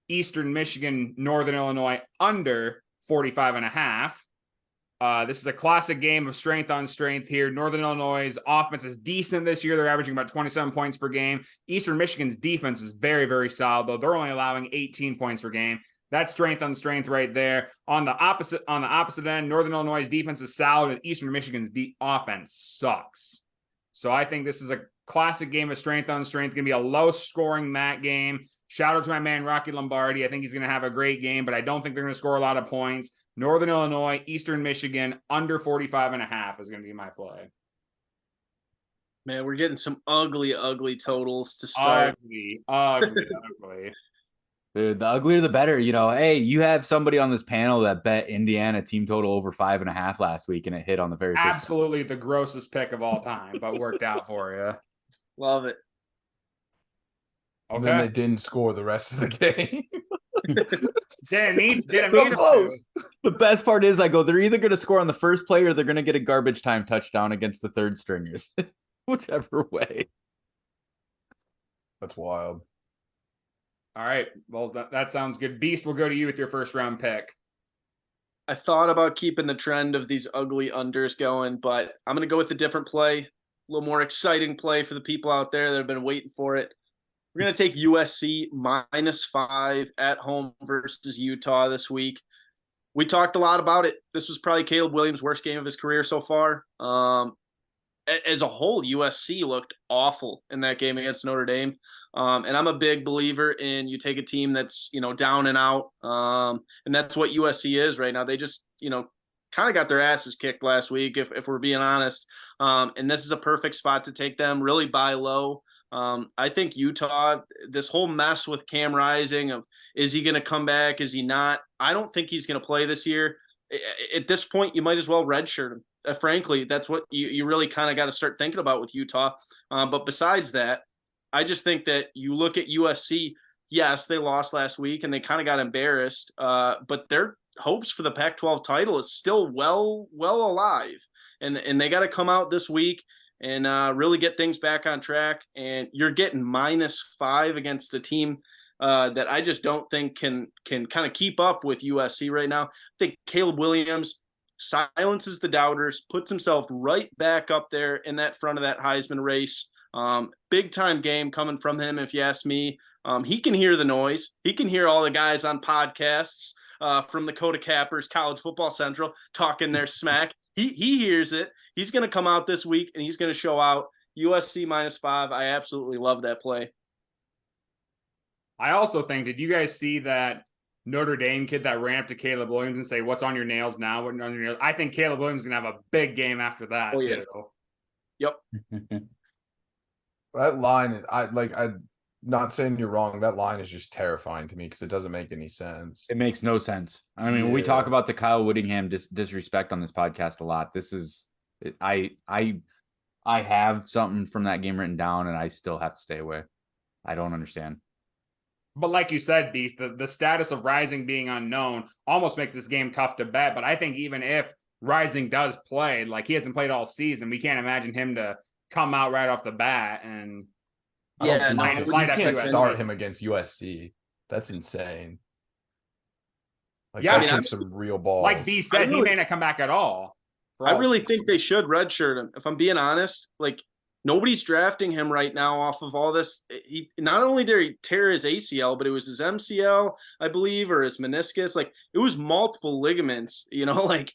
Eastern Michigan, Northern Illinois under 45.5. This is a classic game of strength on strength here. Northern Illinois' offense is decent this year. They're averaging about 27 points per game. Eastern Michigan's defense is very, very solid, though. They're only allowing 18 points per game. That's strength on strength right there. On the opposite end, Northern Illinois' defense is solid, and Eastern Michigan's offense sucks. So I think this is a classic game of strength on strength. Going to be a low-scoring MAC game. Shout out to my man Rocky Lombardi. I think he's going to have a great game, but I don't think they're going to score a lot of points. Northern Illinois, Eastern Michigan, under 45.5 is going to be my play. Man, we're getting some ugly totals to start. Ugly. Dude, the uglier the better. Hey, you have somebody on this panel that bet Indiana team total over 5.5 last week, and it hit on the very first Absolutely the grossest pick of all time, but worked out for you. Love it. Okay. And then they didn't score the rest of the game. Didn't need close. The best part is they're either going to score on the first play or they're going to get a garbage time touchdown against the third stringers. Whichever way. That's wild. All right. Well, that sounds good. Beast, we'll go to you with your first round pick. I thought about keeping the trend of these ugly unders going, but I'm going to go with a different play, a little more exciting play for the people out there that have been waiting for it. We're going to take USC -5 at home versus Utah this week. We talked a lot about it. This was probably Caleb Williams' worst game of his career so far. As a whole, USC looked awful in that game against Notre Dame. And I'm a big believer in you take a team that's, down and out. And that's what USC is right now. They just, kind of got their asses kicked last week, if we're being honest. And this is a perfect spot to take them, really buy low. I think Utah, this whole mess with Cam Rising of, is he going to come back? Is he not? I don't think he's going to play this year. At this point, you might as well redshirt him. Frankly, that's what you really kind of got to start thinking about with Utah. But besides that, I just think that you look at USC, yes, they lost last week and they kind of got embarrassed, but their hopes for the Pac-12 title is still well alive. And they got to come out this week and really get things back on track. And you're getting -5 against a team that I just don't think can kind of keep up with USC right now. I think Caleb Williams silences the doubters, puts himself right back up there in that front of that Heisman race. Big time game coming from him, if you ask me. He can hear the noise. He can hear all the guys on podcasts from the Kota Cappers, College Football Central, talking their smack. He hears it. He's going to come out this week, and he's going to show out. USC -5. I absolutely love that play. I also think, did you guys see that Notre Dame kid that ran up to Caleb Williams and say, "What's on your nails now?" What's on your nails? I think Caleb Williams is going to have a big game after that, too. Yep. That line is not saying you're wrong. That line is just terrifying to me because it doesn't make any sense. It makes no sense. I mean, we talk Yeah. about the Kyle Whittingham disrespect on this podcast a lot. This is I have something from that game written down, and I still have to stay away. I don't understand. But like you said, Beast, the status of Rising being unknown almost makes this game tough to bet. But I think even if Rising does play, like he hasn't played all season, we can't imagine him to come out right off the bat and Yeah, no, line it You up can't USC. start him against USC. That's insane. Like, Yeah, I that mean, takes some real balls. like B said, he may not come back at all. I really think they should redshirt him. If I'm being honest, like nobody's drafting him right now off of all this. He not only did he tear his ACL, but it was his MCL, I believe, or his meniscus. Like it was multiple ligaments. Like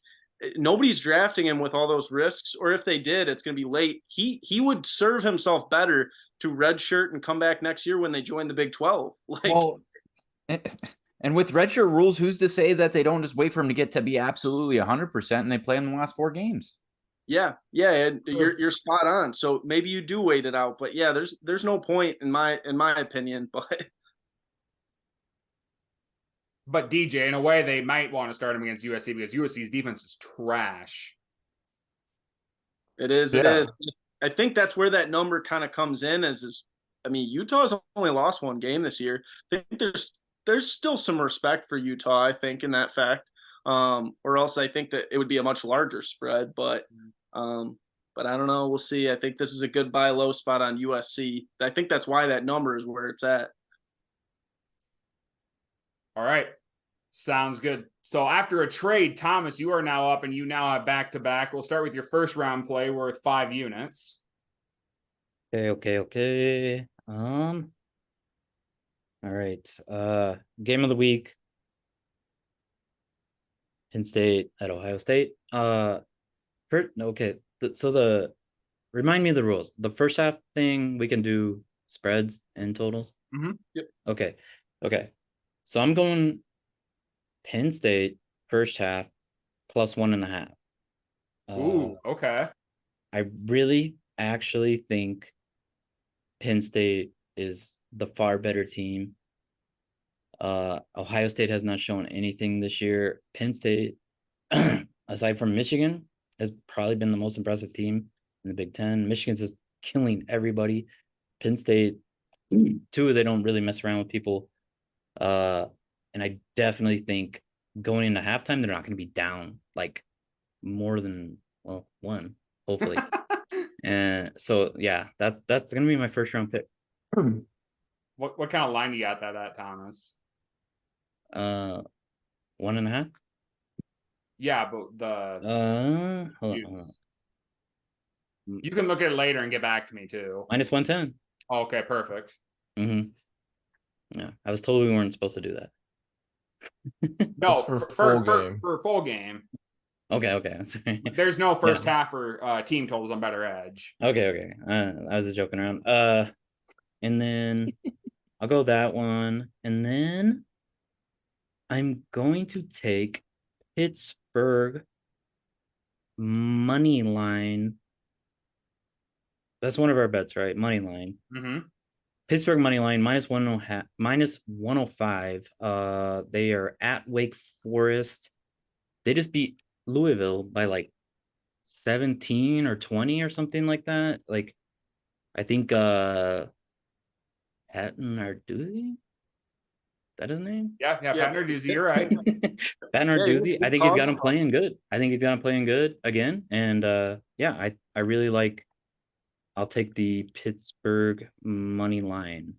nobody's drafting him with all those risks. Or if they did, it's going to be late. He would serve himself better to redshirt and come back next year when they join the Big 12. Like, well, and with redshirt rules, who's to say that they don't just wait for him to get to be absolutely 100% and they play him in the last 4 games? Yeah, you're spot on. So maybe you do wait it out, but yeah, there's no point in my opinion. But DJ, in a way, they might want to start him against USC because USC's defense is trash. It is. I think that's where that number kind of comes in. I mean, Utah's only lost 1 game this year. I think there's still some respect for Utah, I think, in that fact. Or else I think that it would be a much larger spread. But I don't know. We'll see. I think this is a good buy low spot on USC. I think that's why that number is where it's at. All right. Sounds good. So after a trade, Thomas, you are now up and you now have back-to-back. We'll start with your first round play worth 5 units. Okay. All right. Game of the week. Penn State at Ohio State. Remind me of the rules. The first half thing we can do spreads and totals. Mm-hmm. Yep. Okay. So I'm going Penn State first half plus 1.5. Ooh, okay. I really actually think Penn State is the far better team. Ohio State has not shown anything this year. Penn State, aside from Michigan, has probably been the most impressive team in the Big Ten. Michigan's just killing everybody. Penn State, too, they don't really mess around with people. And I definitely think going into halftime, they're not going to be down like more than 1, hopefully. And so, yeah, that's going to be my first round pick. What kind of line do you got that at, Thomas? 1.5. Yeah, but Hold on. You can look at it later and get back to me too. Minus 110. Okay, perfect. Yeah, I was told we weren't supposed to do that. No, for full game. For full game. Okay. Sorry. There's no first half or team totals on Better Edge. Okay. I was joking around. And then I'll go that one, and then I'm going to take Pittsburgh money line. That's one of our bets, right? Money line. Mm-hmm. Pittsburgh money line minus 105. They are at Wake Forest. They just beat Louisville by like 17 or 20 or something like that. Like, I think Patton Arduzzi? That his name? Yeah, Patton Arduzzi, you're right. Patton Arduzzi. I think he's got him playing good. Again. And I really like. I'll take the Pittsburgh money line.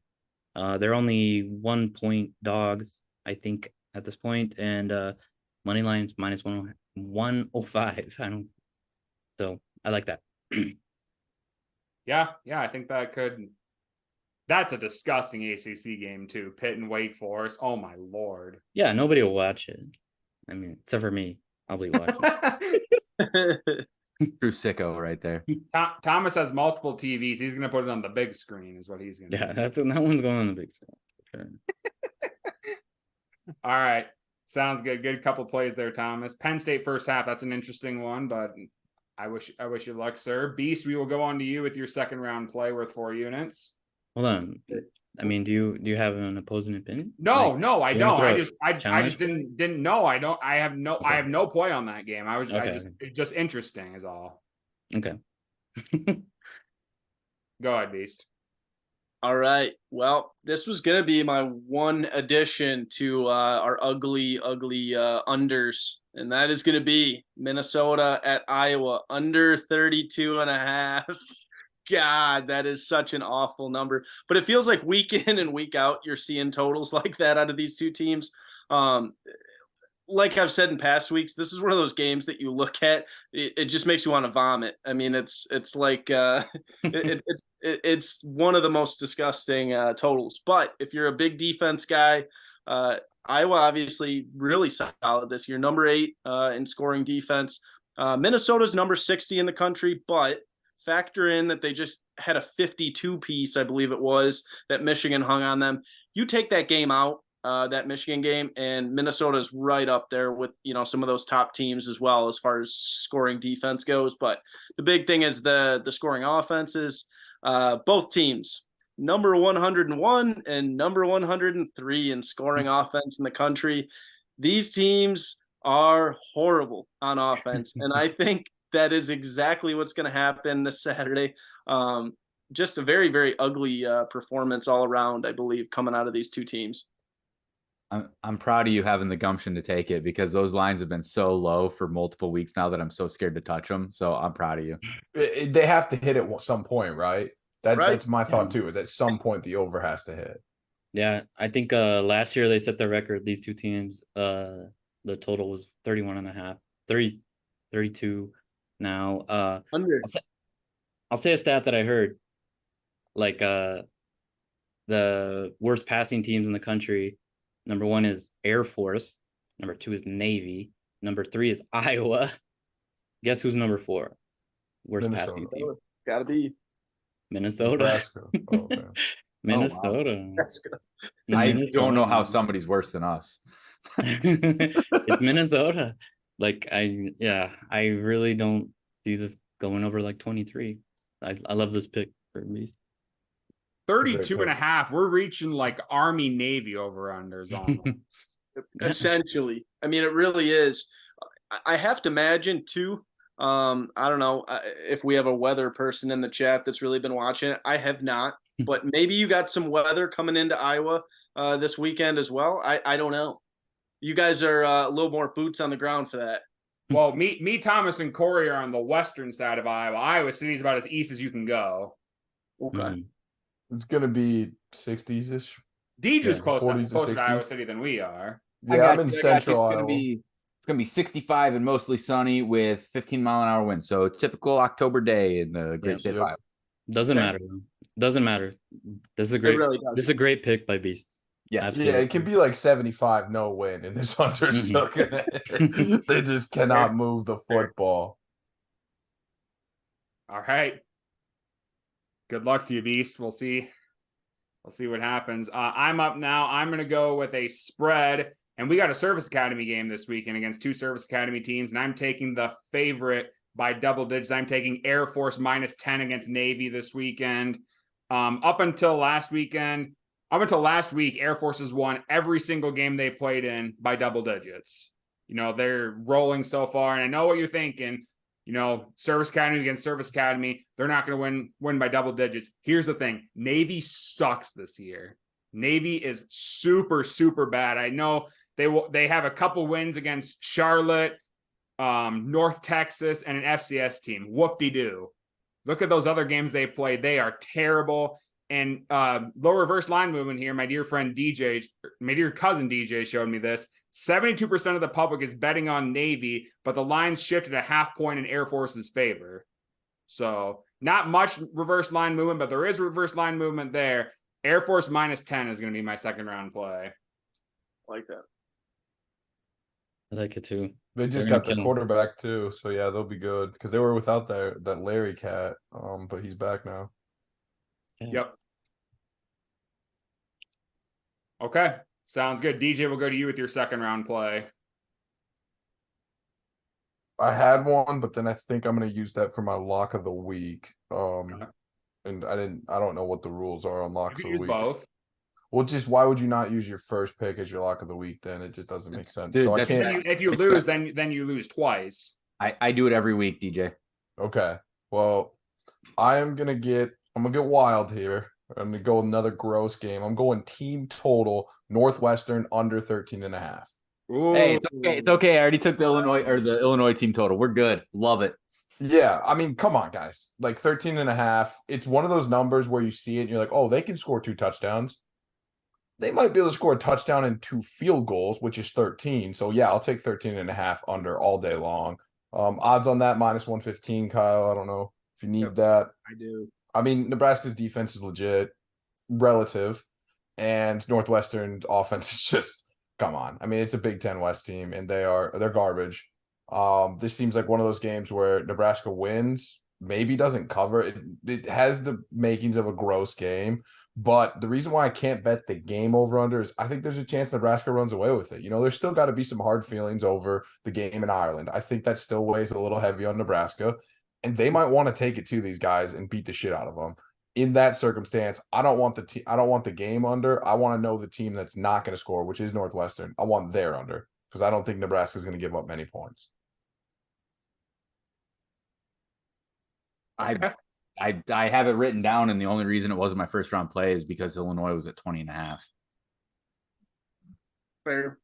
They're only 1 point dogs, I think, at this point, and money line's minus 105. So I like that. Yeah, I think that could. That's a disgusting ACC game too. Pitt and Wake Forest. Oh my lord. Yeah, nobody will watch it. I mean, except for me, I'll be watching. True sicko right there. Thomas has multiple TVs. He's going to put it on the big screen is what he's going to do. Yeah, that one's going on the big screen. For sure. All right. Sounds good. Good couple plays there, Thomas. Penn State first half. That's an interesting one, but I wish you luck, sir. Beast, we will go on to you with your second round play worth 4 units. Hold on. I mean, do you have an opposing opinion? No, Like, no, I you wanna don't. throw I a just challenge? didn't know. I don't. I have no. I Okay. have no play on that game. I Okay. it's just interesting is all. Okay. Go ahead, Beast. All right. Well, this was gonna be my one addition to our ugly, ugly unders, and that is gonna be Minnesota at Iowa under 32.5. God, that is such an awful number. But it feels like week in and week out, you're seeing totals like that out of these two teams. Um, like I've said in past weeks, this is one of those games that you look at, it just makes you want to vomit. I mean, it's like it's one of the most disgusting totals. But if you're a big defense guy, Iowa obviously really solid this year, number 8 in scoring defense. Minnesota's number 60 in the country, but factor in that they just had a 52 piece, I believe it was, that Michigan hung on them. You take that game out, that Michigan game, and Minnesota's right up there with, you know, some of those top teams as well as far as scoring defense goes. But the big thing is the scoring offenses. Both teams number 101 and number 103 in scoring offense in the country. These teams are horrible on offense, and I think that is exactly what's going to happen this Saturday. Just a very, very ugly performance all around, I believe, coming out of these two teams. I'm proud of you having the gumption to take it because those lines have been so low for multiple weeks now that I'm so scared to touch them. So I'm proud of you. They have to hit at some point, right? Right. That's my thought too. Is at some point the over has to hit. Yeah, I think last year they set the record, these two teams. The total was 31.5, 32 now. Under. I'll say a stat that I heard. Like the worst passing teams in the country. Number 1 is Air Force. Number 2 is Navy. Number 3 is Iowa. Guess who's number 4? Worst passing team? Gotta be Minnesota. Nebraska. Oh, okay. Minnesota. Nebraska. I don't know how somebody's worse than us. It's Minnesota. Like I really don't see the going over like 23. I love this pick for me. 32.5. We're reaching like Army Navy over unders on. Essentially, I mean, it really is. I have to imagine too. I don't know if we have a weather person in the chat that's really been watching it. I have not, but maybe you got some weather coming into Iowa this weekend as well. I don't know. You guys are a little more boots on the ground for that. Well, me, Thomas, and Corey are on the western side of Iowa. Iowa City's about as east as you can go. Okay. It's gonna be 60s ish. DJ's Yeah, closer 40s to to 60s. Iowa City than we are. Yeah, I'm in I got you. central It's Iowa. gonna be 65 and mostly sunny with 15-mile-an-hour winds. So typical October day in the great state of Iowa. Doesn't matter. Doesn't matter. This is a great. Really this is a great pick by Beast. Yes. Absolutely. Yeah, it can be like 75, no win, and this hunter's still gonna. They just cannot move the football. All right. Good luck to you, Beast. We'll see. We'll see what happens. I'm up now. I'm going to go with a spread, and we got a Service Academy game this weekend against 2 Service Academy teams, and I'm taking the favorite by double digits. I'm taking Air Force -10 against Navy this weekend. Up until last week, Air Force has won every single game they played in by double digits. You know, they're rolling so far, and I know what you're thinking. You know, Service Academy against Service Academy, they're not going to win by double digits. Here's the thing. Navy sucks this year. Navy is super, super bad. I know they have a couple wins against Charlotte, North Texas, and an FCS team. Whoop-de-doo. Look at those other games they played. They are terrible. And low reverse line movement here, my dear cousin DJ showed me this. 72% of the public is betting on Navy, but the line's shifted a half point in Air Force's favor. So not much reverse line movement, but there is reverse line movement there. Air Force -10 is going to be my second round play. I like that. I like it too. They just got their quarterback too, so yeah, they'll be good because they were without that Larry cat, but he's back now. Yep. Okay. Sounds good. DJ, we'll go to you with your second round play. I had one, but then I think I'm going to use that for my lock of the week. and I don't know what the rules are on You locks can of the use week. both. Well, just why would you not use your first pick as your lock of the week? Then it just doesn't make sense. Dude, So I that's can't. If you lose, then you lose twice. I do it every week, DJ. Okay. Well, I'm gonna get wild here. I'm gonna go another gross game. I'm going team total Northwestern under 13.5. Hey, it's okay. It's okay. I already took the Illinois team total. We're good. Love it. Yeah, I mean, come on, guys. Like 13.5. It's one of those numbers where you see it and you're like, oh, they can score 2 touchdowns. They might be able to score a touchdown and 2 field goals, which is 13. So yeah, I'll take 13.5 under all day long. Odds on that -115, Kyle. I don't know if you need that. I do. I mean, Nebraska's defense is legit, relative, and Northwestern offense is just come on. I mean, it's a Big Ten West team, and they're garbage. This seems like one of those games where Nebraska wins, maybe doesn't cover. It has the makings of a gross game, but the reason why I can't bet the game over under is I think there's a chance Nebraska runs away with it. You know, there's still got to be some hard feelings over the game in Ireland. I think that still weighs a little heavy on Nebraska, and they might want to take it to these guys and beat the shit out of them. In that circumstance, I don't want the game under. I want to know the team that's not going to score, which is Northwestern. I want their under because I don't think Nebraska is going to give up many points. I have it written down, and the only reason it wasn't my first round play is because Illinois was at 20.5. Fair.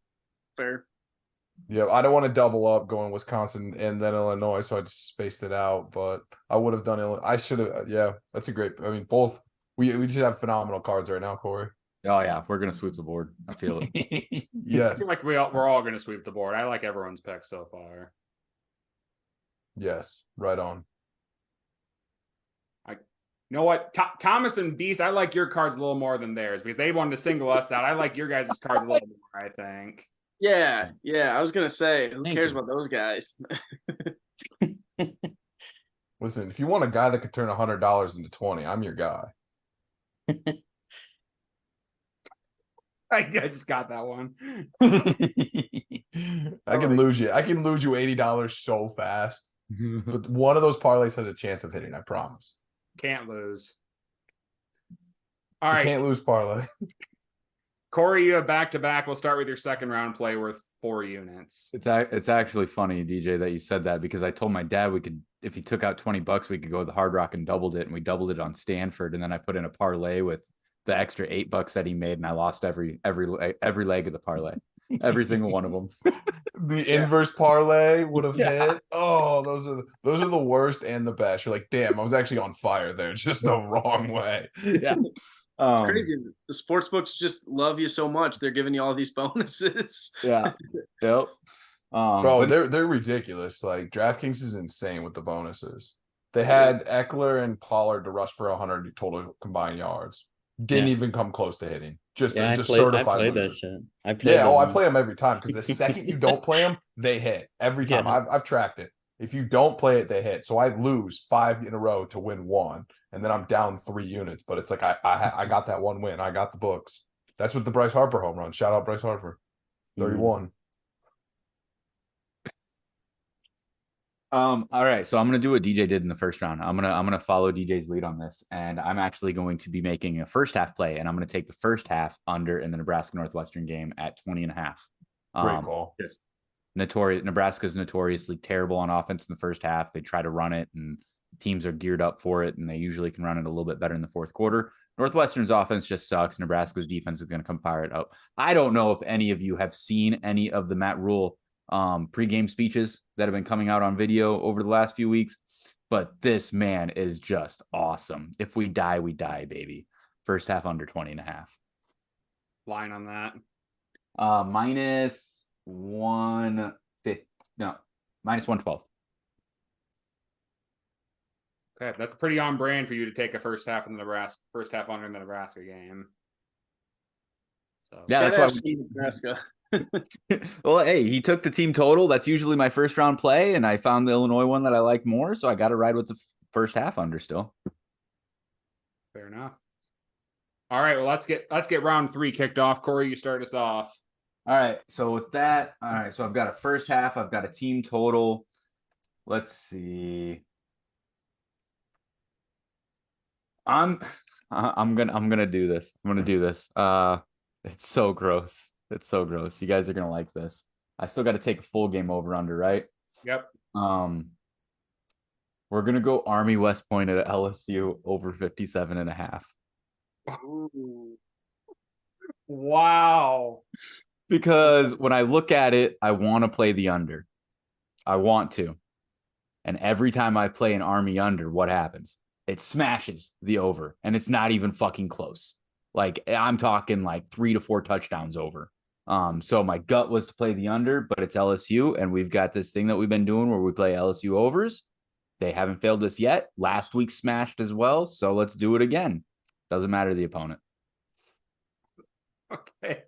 Yeah, I don't want to double up going Wisconsin and then Illinois, so I just spaced it out. But I would have done Illinois. I should have. Yeah, that's a great. I mean, both. We just have phenomenal cards right now, Corey. Oh yeah, we're gonna sweep the board. I feel it. I Yes, feel like we're all going to sweep the board. I like everyone's pick so far. yes, right on. You know what? Thomas and Beast, I like your cards a little more than theirs because they wanted to single us out. I like your guys' cards a little more, I think. Yeah. I was gonna say, who Thank cares you. about those guys? Listen, if you want a guy that could turn $100 into 20, I'm your guy. I just got that one. I can lose you. I can lose you $80 so fast. But one of those parlays has a chance of hitting, I promise. Can't lose. All You right, can't lose parlay. Corey, you have back-to-back. We'll start with your second round play worth 4 units. It's actually funny, DJ, that you said that because I told my dad we could, if he took out $20, we could go with the Hard Rock and doubled it, and we doubled it on Stanford, and then I put in a parlay with the extra $8 that he made, and I lost every leg of the parlay, every single one of them. The inverse parlay would have hit. Oh, those are the worst and the best. You're like, damn, I was actually on fire there, just the wrong way. Yeah. Crazy. The sports books just love you so much. They're giving you all these bonuses. Yeah. Yep. Bro, But they're ridiculous. Like DraftKings is insane with the bonuses. They had Eckler and Pollard to rush for 100 total combined yards. Didn't even come close to hitting. Just I certified played loser. that shit. I played. Yeah, I play them every time because the second you don't play them, they hit every time. Yeah. I've tracked it. If you don't play it, they hit. So I lose 5 in a row to win 1, and then I'm down 3 units. But it's like I got that 1 win. I got the books. That's what the Bryce Harper home run. Shout out Bryce Harper, 31. all right, so I'm gonna do what DJ did in the first round. I'm gonna follow DJ's lead on this, and I'm actually going to be making a first half play, and I'm gonna take the first half under in the Nebraska Northwestern game at 20.5. Great call. Just Nebraska's notoriously terrible on offense in the first half. They try to run it, and teams are geared up for it, and they usually can run it a little bit better in the fourth quarter. Northwestern's offense just sucks. Nebraska's defense is going to come fire it up. I don't know if any of you have seen any of the Matt Rule pregame speeches that have been coming out on video over the last few weeks, but this man is just awesome. If we die, we die, baby. First half under 20.5. Line on that. Minus 150. No, minus 112. Okay, that's pretty on brand for you to take a first half under in the Nebraska game. So Yeah, that's why. Nebraska. Well, hey, he took the team total. That's usually my first round play, and I found the Illinois one that I like more, so I got to ride with the first half under still. Fair enough. All right, well, let's get round 3 kicked off. Corey, you start us off. All right, so with that, all right, so I've got a first half. I've got a team total. Let's see. I'm gonna do this. I'm gonna do this. It's so gross. It's so gross. You guys are gonna like this. I still got to take a full game over under, right? Yep. We're gonna go Army West Point at LSU over 57.5. Ooh. Wow. Because when I look at it, I want to play the under. I want to. And every time I play an Army under, what happens? It smashes the over, and it's not even fucking close. Like, I'm talking like 3 to 4 touchdowns over. So my gut was to play the under, but it's LSU, and we've got this thing that we've been doing where we play LSU overs. They haven't failed us yet. Last week smashed as well, so let's do it again. Doesn't matter the opponent. Okay.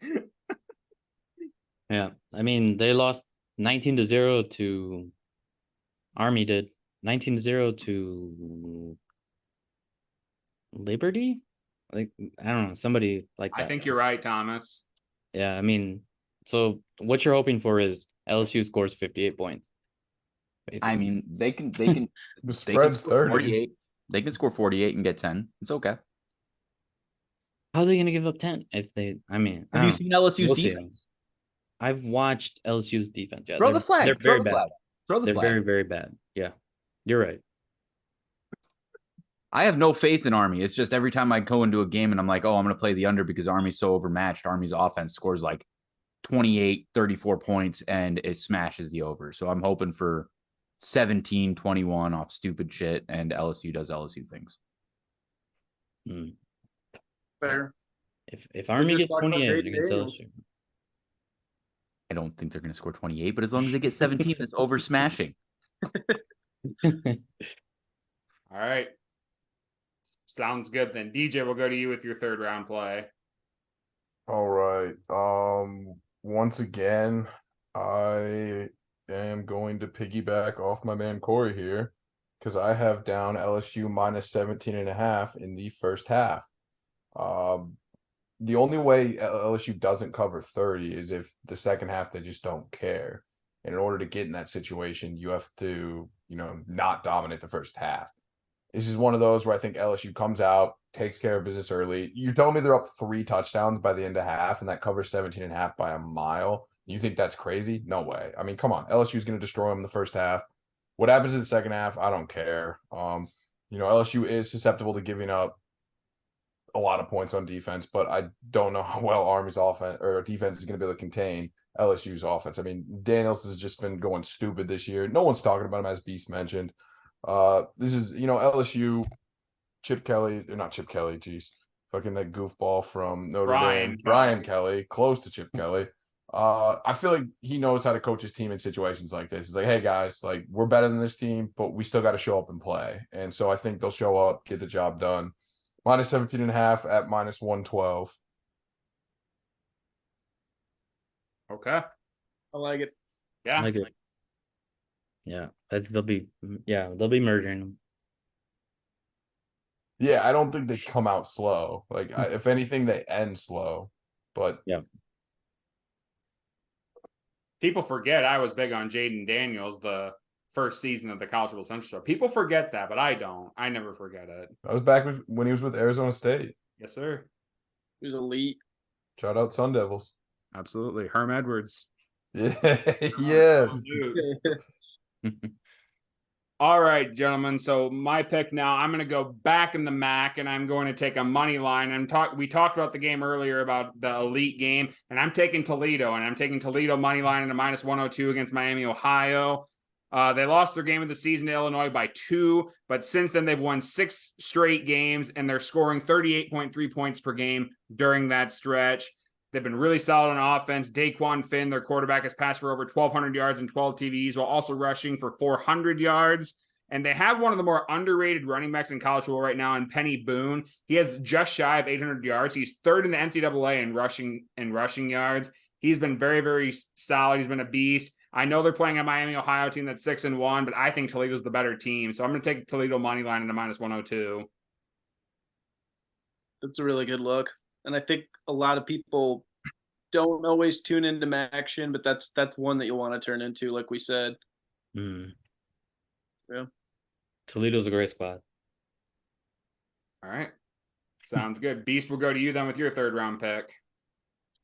Yeah, I mean they lost 19-0 to Army did 19-0 to Liberty. Like I don't know, somebody like that. I think you're right, Thomas. Yeah, I mean, so what you're hoping for is LSU scores 58 points. Basically. I mean, they can The they can spread's score 30. 48. They can score 48 and get 10. It's okay. How are they gonna give up 10 if they? I mean, Have you seen LSU's We'll see. defense? I've watched LSU's defense. Yeah, Throw the flag. They're Throw very the bad. flag. Throw the They're flag. very, very bad. Yeah, you're right. I have no faith in Army. It's just every time I go into a game and I'm like, oh, I'm going to play the under because Army's so overmatched. Army's offense scores like 28, 34 points and it smashes the over. So I'm hoping for 17, 21 off stupid shit, and LSU does LSU things. Fair. If Army just gets talked about 28 Jaden against Daniels. LSU, I don't think they're going to score 28, but as long as they get 17, that's over smashing. All right. Sounds good then. DJ, we'll go to you with your third round play. All right. Once again, I am going to piggyback off my man Corey here because I have down LSU minus 17.5 in the first half. The only way LSU doesn't cover 30 is if the second half they just don't care. And in order to get in that situation, you have to, not dominate the first half. This is one of those where I think LSU comes out, takes care of business early. You're telling me they're up 3 touchdowns by the end of half, and that covers 17.5 by a mile. You think that's crazy? No way. I mean, come on. LSU is going to destroy them in the first half. What happens in the second half? I don't care. LSU is susceptible to giving up a lot of points on defense, but I don't know how well Army's offense or defense is going to be able to contain LSU's offense. I mean, Daniels has just been going stupid this year. No one's talking about him, as Beast mentioned. This is, LSU, Chip Kelly, or not Chip Kelly, geez. Fucking that goofball from Notre Dame. Brian Kelly, close to Chip Kelly. I feel like he knows how to coach his team in situations like this. He's like, hey guys, like we're better than this team, but we still got to show up and play. And so I think they'll show up, get the job done. Minus 17.5 at minus 112. Okay. I like it. Yeah. I like it. Yeah, they'll be murdering them. Yeah, I don't think they come out slow. Like, if anything, they end slow. But yeah, people forget I was big on Jaden Daniels the first season of the College Football Central Show. People forget that, but I don't. I never forget it. I was back when he was with Arizona State. Yes, sir. He was elite. Shout out Sun Devils. Absolutely. Herm Edwards. Yeah, yes. All right, gentlemen. So my pick now, I'm going to go back in the MAC, and I'm going to take a money line. We talked about the game earlier about the elite game, and I'm taking Toledo, and I'm taking Toledo money line at a minus 102 against Miami, Ohio. They lost their game of the season to Illinois by 2, but since then they've won 6 straight games, and they're scoring 38.3 points per game during that stretch. They've been really solid on offense. Daquan Finn, their quarterback, has passed for over 1,200 yards and 12 TVs while also rushing for 400 yards. And they have one of the more underrated running backs in college football right now in Penny Boone. He has just shy of 800 yards. He's third in the NCAA in rushing yards. He's been very, very solid. He's been a beast. I know they're playing a Miami, Ohio team that's 6-1, but I think Toledo's the better team. So I'm going to take Toledo money line at a minus 102. That's a really good look. And I think a lot of people don't always tune into action, but that's one that you'll want to turn into, like we said. Yeah. Yeah. Toledo's a great squad. All right. Sounds good. Beast will go to you then with your third round pick.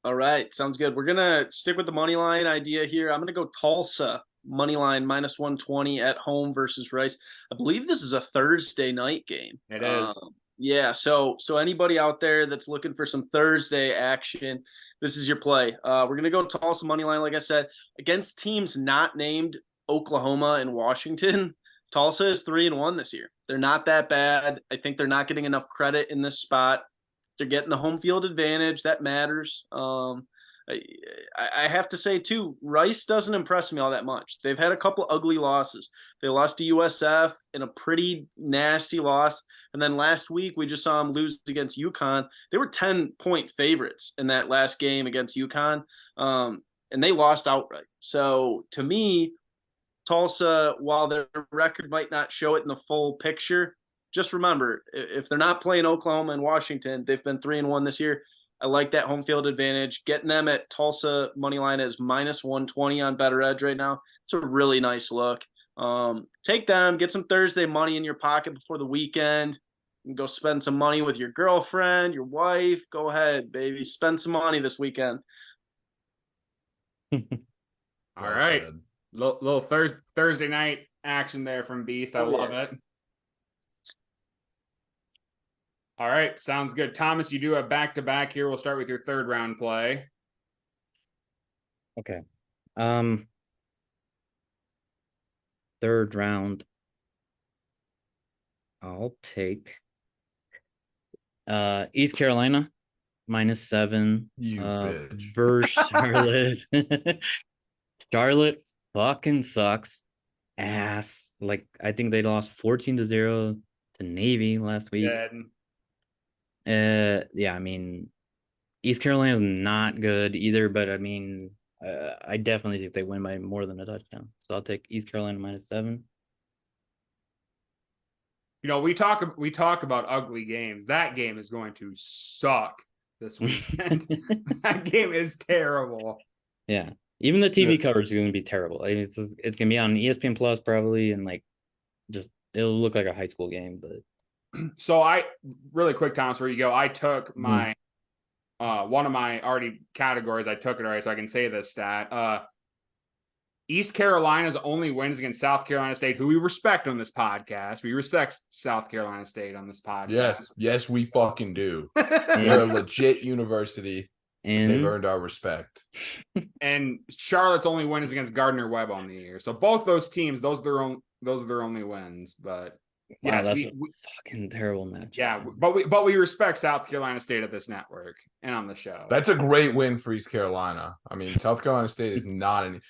All right, sounds good. We're gonna stick with the money line idea here. I'm gonna go Tulsa money line -120 at home versus Rice. I believe this is a Thursday night game. It is. Yeah, so anybody out there that's looking for some Thursday action, this is your play. We're gonna go Tulsa money line, like I said, against teams not named Oklahoma and Washington. Tulsa is 3-1 this year. They're not that bad. I think they're not getting enough credit in this spot. They're getting the home field advantage. That matters. I have to say, too, Rice doesn't impress me all that much. They've had a couple ugly losses. They lost to USF in a pretty nasty loss. And then last week, we just saw them lose against UConn. They were 10-point favorites in that last game against UConn, and they lost outright. So, to me, Tulsa, while their record might not show it in the full picture, just remember, if they're not playing Oklahoma and Washington, they've been 3-1 this year. I like that home field advantage. Getting them at Tulsa money line is -120 on Better Edge right now. It's a really nice look. Take them, get some Thursday money in your pocket before the weekend, and go spend some money with your girlfriend, your wife. Go ahead, baby, spend some money this weekend. All right, little Thursday night action there from Beast. I love it. All right, sounds good. Thomas, you do have back-to-back here. We'll start with your third round play. Okay. Third round. I'll take East Carolina -7. You bitch. Versus Charlotte. Charlotte fucking sucks ass. Like, I think they lost 14-0 to Navy last week. Yeah, I mean, East Carolina is not good either, but I mean, I definitely think they win by more than a touchdown. So I'll take East Carolina -7. You know, we talk about ugly games. That game is going to suck this weekend. That game is terrible. Yeah, even the TV coverage is going to be terrible. I mean, it's going to be on ESPN Plus probably, and like, just it'll look like a high school game. But so really quick, Thomas, where you go? I took my one of my already categories. I took it already, so I can say this stat. East Carolina's only wins against South Carolina State, who we respect on this podcast. We respect South Carolina State on this podcast. Yes, we fucking do. They're a legit university, and they've earned our respect. And Charlotte's only win is against Gardner-Webb on the year. So both those teams, those are their only wins. But wow, yes, that's a fucking terrible match. Yeah, but we respect South Carolina State at this network and on the show. That's a great win for East Carolina. I mean, South Carolina State is not any.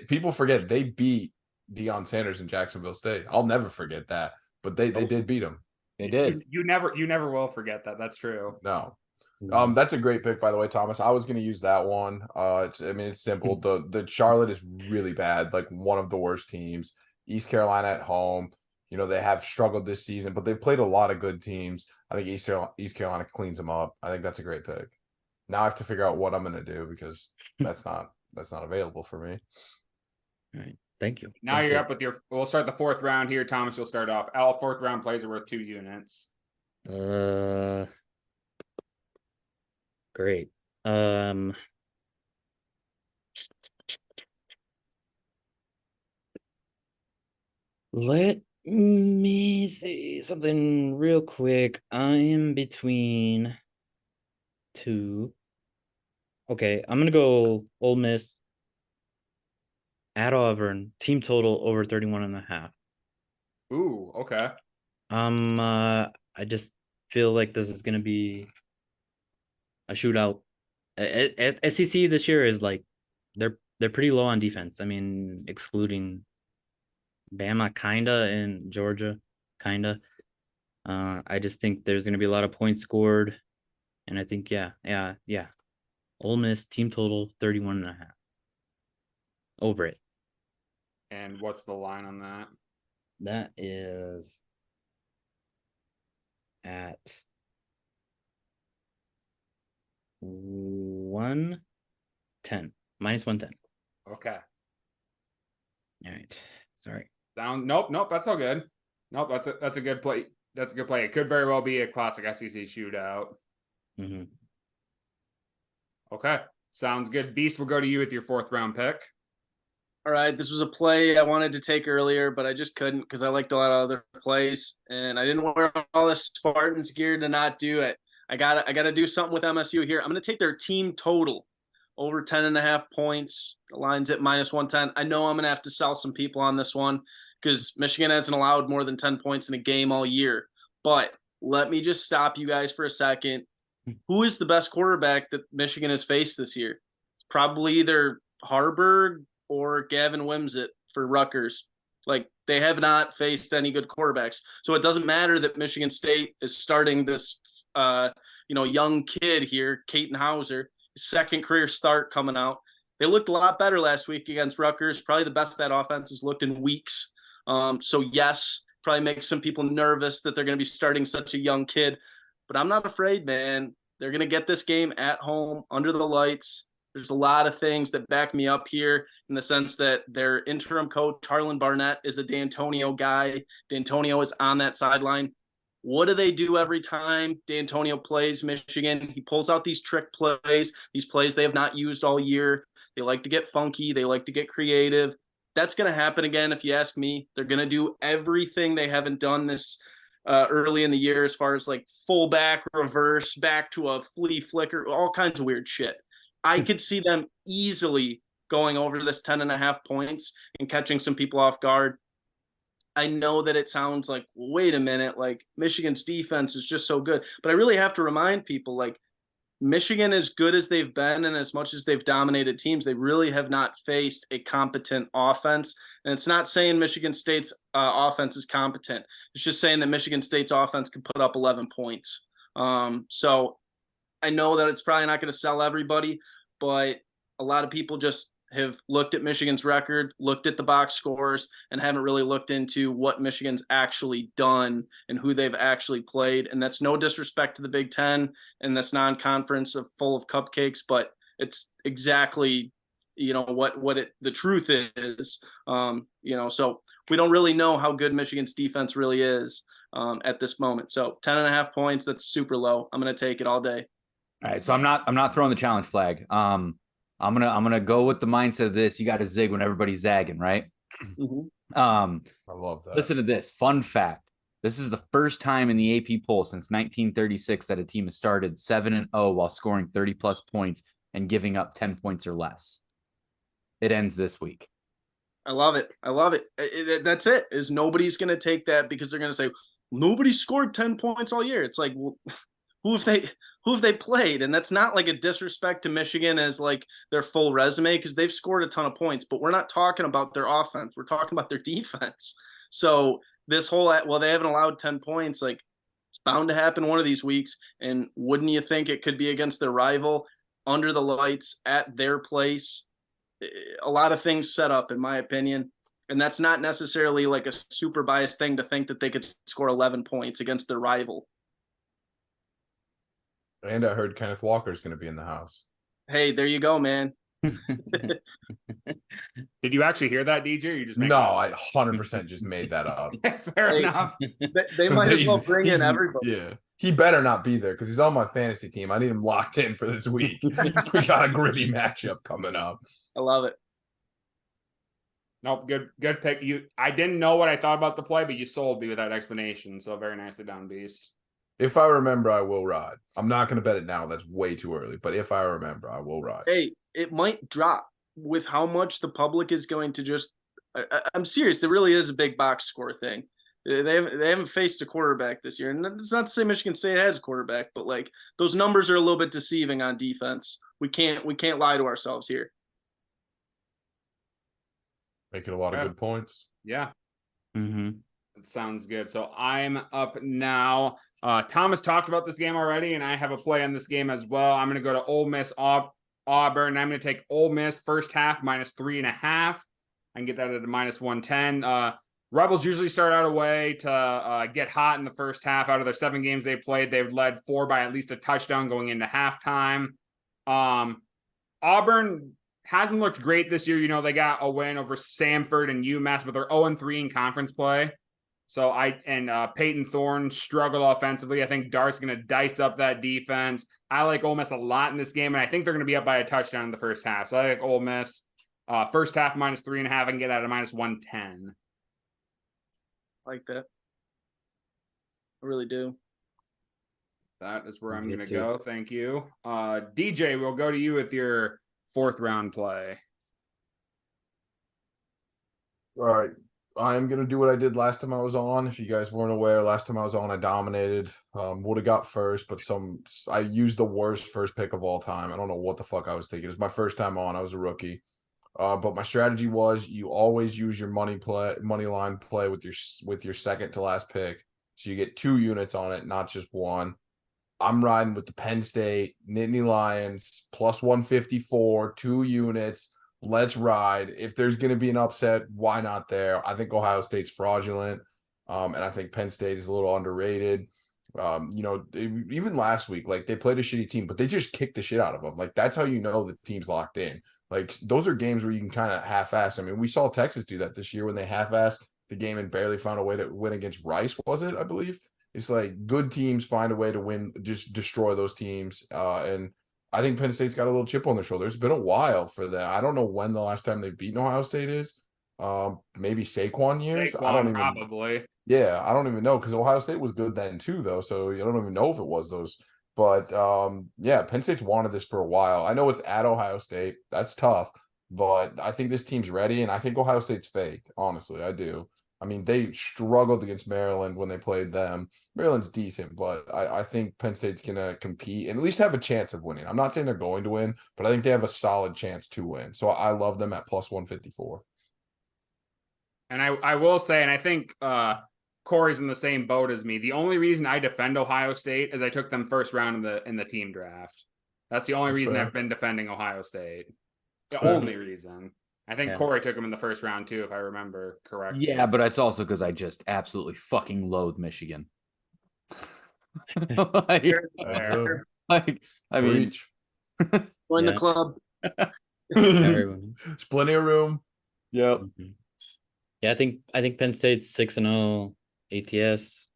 People forget they beat Deion Sanders in Jacksonville State. I'll never forget that. But they did beat them. They did. You never will forget that. That's true. No. That's a great pick, by the way, Thomas. I was going to use that one. It's simple. The Charlotte is really bad, like one of the worst teams. East Carolina at home. You know, they have struggled this season, but they've played a lot of good teams. I think East Carolina cleans them up. I think that's a great pick. Now I have to figure out what I'm going to do because that's not available for me. All right. Thank you. Now you're up with we'll start the fourth round here. Thomas, you'll start off. All fourth round plays are worth 2 units. Great. Let me see something real quick. I am between two. Okay, I'm gonna go Ole Miss at Auburn. Team total over 31.5. Ooh, okay. I just feel like this is gonna be a shootout. SEC this year is like they're pretty low on defense. I mean, excluding Bama kinda and Georgia kinda. I just think there's gonna be a lot of points scored, and I think yeah. Ole Miss team total 31.5. Over it. And what's the line on that? That is at 110. -110. Okay. All right. Sorry. Nope. That's all good. Nope. That's a good play. That's a good play. It could very well be a classic SEC shootout. Mhm. Okay. Sounds good. Beast, we'll go to you with your 4th round pick. All right, this was a play I wanted to take earlier, but I just couldn't because I liked a lot of other plays, and I didn't wear all the Spartans gear to not do it. I gotta do something with MSU here. I'm gonna take their team total over 10.5 points. The line's at -110. I know I'm gonna have to sell some people on this one because Michigan hasn't allowed more than 10 points in a game all year. But let me just stop you guys for a second. Who is the best quarterback that Michigan has faced this year? Probably either Harburg or Gavin Wimsatt for Rutgers. Like, they have not faced any good quarterbacks. So it doesn't matter that Michigan State is starting this young kid here, Caden Hauser, second career start coming out. They looked a lot better last week against Rutgers. Probably the best that offense has looked in weeks. So yes, probably makes some people nervous that they're going to be starting such a young kid. But I'm not afraid, man. They're going to get this game at home under the lights. There's a lot of things that back me up here in the sense that their interim coach, Harlan Barnett, is a D'Antonio guy. D'Antonio is on that sideline. What do they do every time D'Antonio plays Michigan? He pulls out these trick plays, these plays they have not used all year. They like to get funky. They like to get creative. That's going to happen again, if you ask me. They're going to do everything they haven't done this early in the year as far as like fullback, reverse, back to a flea flicker, all kinds of weird shit. I could see them easily going over this 10.5 points and catching some people off guard. I know that it sounds like, wait a minute, like Michigan's defense is just so good. But I really have to remind people, like, Michigan, as good as they've been and as much as they've dominated teams, they really have not faced a competent offense. And it's not saying Michigan State's offense is competent. It's just saying that Michigan State's offense can put up 11 points. So I know that it's probably not going to sell everybody, but a lot of people just have looked at Michigan's record, looked at the box scores, and haven't really looked into what Michigan's actually done and who they've actually played. And that's no disrespect to the Big Ten and this non-conference full of cupcakes, but it's exactly, the truth is. So we don't really know how good Michigan's defense really is at this moment. So 10.5 points, that's super low. I'm going to take it all day. All right, so I'm not throwing the challenge flag. I'm gonna go with the mindset of this. You got to zig when everybody's zagging, right? Mm-hmm. I love that. Listen to this. Fun fact. This is the first time in the AP poll since 1936 that a team has started 7-0 while scoring 30+ points and giving up 10 points or less. It ends this week. I love it. That's it. Is nobody's going to take that because they're going to say nobody scored 10 points all year. It's like, well, who have they played? And that's not like a disrespect to Michigan as like their full resume, because they've scored a ton of points, but we're not talking about their offense. We're talking about their defense. So this whole, well, they haven't allowed 10 points. Like, it's bound to happen one of these weeks. And wouldn't you think it could be against their rival under the lights at their place? A lot of things set up, in my opinion. And that's not necessarily like a super biased thing to think that they could score 11 points against their rival. And I heard Kenneth Walker's going to be in the house. Hey, there you go, man. Did you actually hear that, DJ? Or you just No, I 100% just made that up. Fair enough. They might as well bring in everybody. Yeah, he better not be there because he's on my fantasy team. I need him locked in for this week. We got a gritty matchup coming up. I love it. Nope, good pick. I didn't know what I thought about the play, but you sold me with that explanation. So very nicely done, Beast. If I remember, I will ride. I'm not going to bet it now. That's way too early. But if I remember, I will ride. Hey, it might drop with how much the public is going to just. I'm serious. There really is a big box score thing. They haven't faced a quarterback this year, and it's not to say Michigan State has a quarterback, but like those numbers are a little bit deceiving on defense. We can't lie to ourselves here. Making a lot of good points. Yeah. Mm-hmm. That sounds good. So I'm up now. Thomas talked about this game already, and I have a play on this game as well. I'm going to go to Ole Miss Auburn. I'm going to take Ole Miss first half -3.5. I can get that at a -110. Rebels usually start out a way to get hot in the first half. Out of their 7 games they played, they've led 4 by at least a touchdown going into halftime. Auburn hasn't looked great this year. They got a win over Samford and UMass, but they're 0-3 in conference play. So Peyton Thorne struggled offensively. I think Dart's going to dice up that defense. I like Ole Miss a lot in this game, and I think they're going to be up by a touchdown in the first half. So I like Ole Miss. First half -3.5. I can get that at -110. Like that. I really do. That is where I'm Me going to too. go. Thank you. DJ, we'll go to you with your 4th round play. All right. I'm gonna do what I did last time I was on. If you guys weren't aware, last time I was on, I dominated. Would have got first, but I used the worst first pick of all time. I don't know what the fuck I was thinking. It's my first time on. I was a rookie. But my strategy was you always use your money line play with your second to last pick. So you get 2 units on it, not just one. I'm riding with the Penn State Nittany Lions +154, 2 units. Let's ride. If there's going to be an upset, why not there? I think Ohio State's fraudulent. And I think Penn State is a little underrated. Even last week, like they played a shitty team, but they just kicked the shit out of them. Like that's how you know the team's locked in. Like those are games where you can kind of half-ass. I mean, we saw Texas do that this year when they half-assed the game and barely found a way to win against Rice, was it? I believe. It's like good teams find a way to win, just destroy those teams. And I think Penn State's got a little chip on their shoulder. It's been a while for that. I don't know when the last time they've beaten Ohio State is. Maybe Saquon years. I don't even probably. Yeah, I don't even know because Ohio State was good then too, though. So I don't even know if it was those. But yeah, Penn State's wanted this for a while. I know it's at Ohio State. That's tough, but I think this team's ready, and I think Ohio State's fake. Honestly, I do. I mean, they struggled against Maryland when they played them. Maryland's decent, but I think Penn State's gonna compete and at least have a chance of winning. I'm not saying they're going to win, but I think they have a solid chance to win. So I love them at +154. And I will say, and I think Corey's in the same boat as me. The only reason I defend Ohio State is I took them first round in the team draft. That's the only reason fair. I've been defending Ohio State. The Fair. only reason. I think Corey took them in the first round too, if I remember correctly. Yeah, but it's also because I just absolutely fucking loathe Michigan. like, I mean, Reach. Join the club. Everyone. There's plenty of room. yep. Yeah, I think Penn State's 6-0 ATS.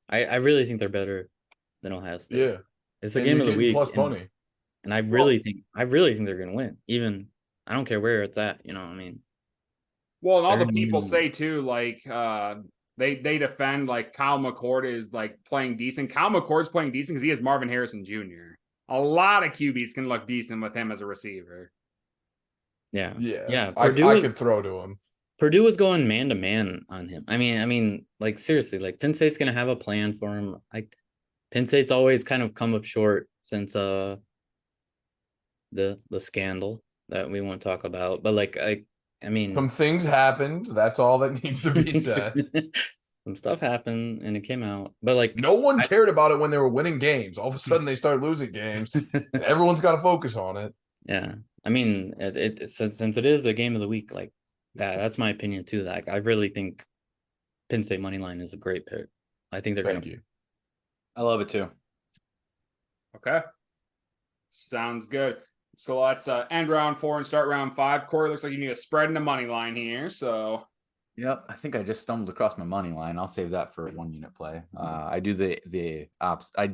I really think they're better than Ohio State. Yeah, It's the and game you're of the getting week. plus money. And I really think they're gonna win. Even I don't care where it's at, you know what I mean? Well, and all They're the gonna people win. say too, like they defend like Kyle McCord is like playing decent. Kyle McCord's playing decent because he has Marvin Harrison Jr. A lot of QBs can look decent with him as a receiver. Yeah. Yeah. I could throw to him. Purdue was going man to man on him. I mean, like seriously, like Penn State's gonna have a plan for him. Penn State's always kind of come up short since the scandal that we won't talk about. But like I mean Some things happened. That's all that needs to be said. some stuff happened and it came out. But like No one cared about it when they were winning games. All of a sudden they start losing games. And everyone's got to focus on it. Yeah. I mean since it is the game of the week, like that's my opinion too. Like I really think Penn State money line is a great pick. I think they're Thank you. I love it too. Okay. Sounds good. So let's end round 4 and start round 5. Corey, looks like you need a spread and a money line here. So Yep, I think I just stumbled across my money line. I'll save that for a 1 unit play. I do the ops. I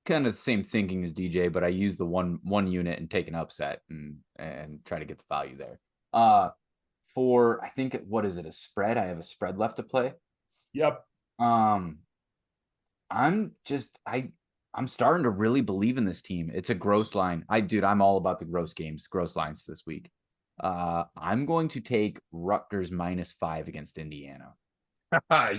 kind of the same thinking as DJ, but I use the one unit and take an upset and try to get the value there. For I think what is it, a spread? I have a spread left to play. yep. I'm starting to really believe in this team. It's a gross line. I'm all about the gross lines this week. I'm going to take Rutgers -5 against Indiana.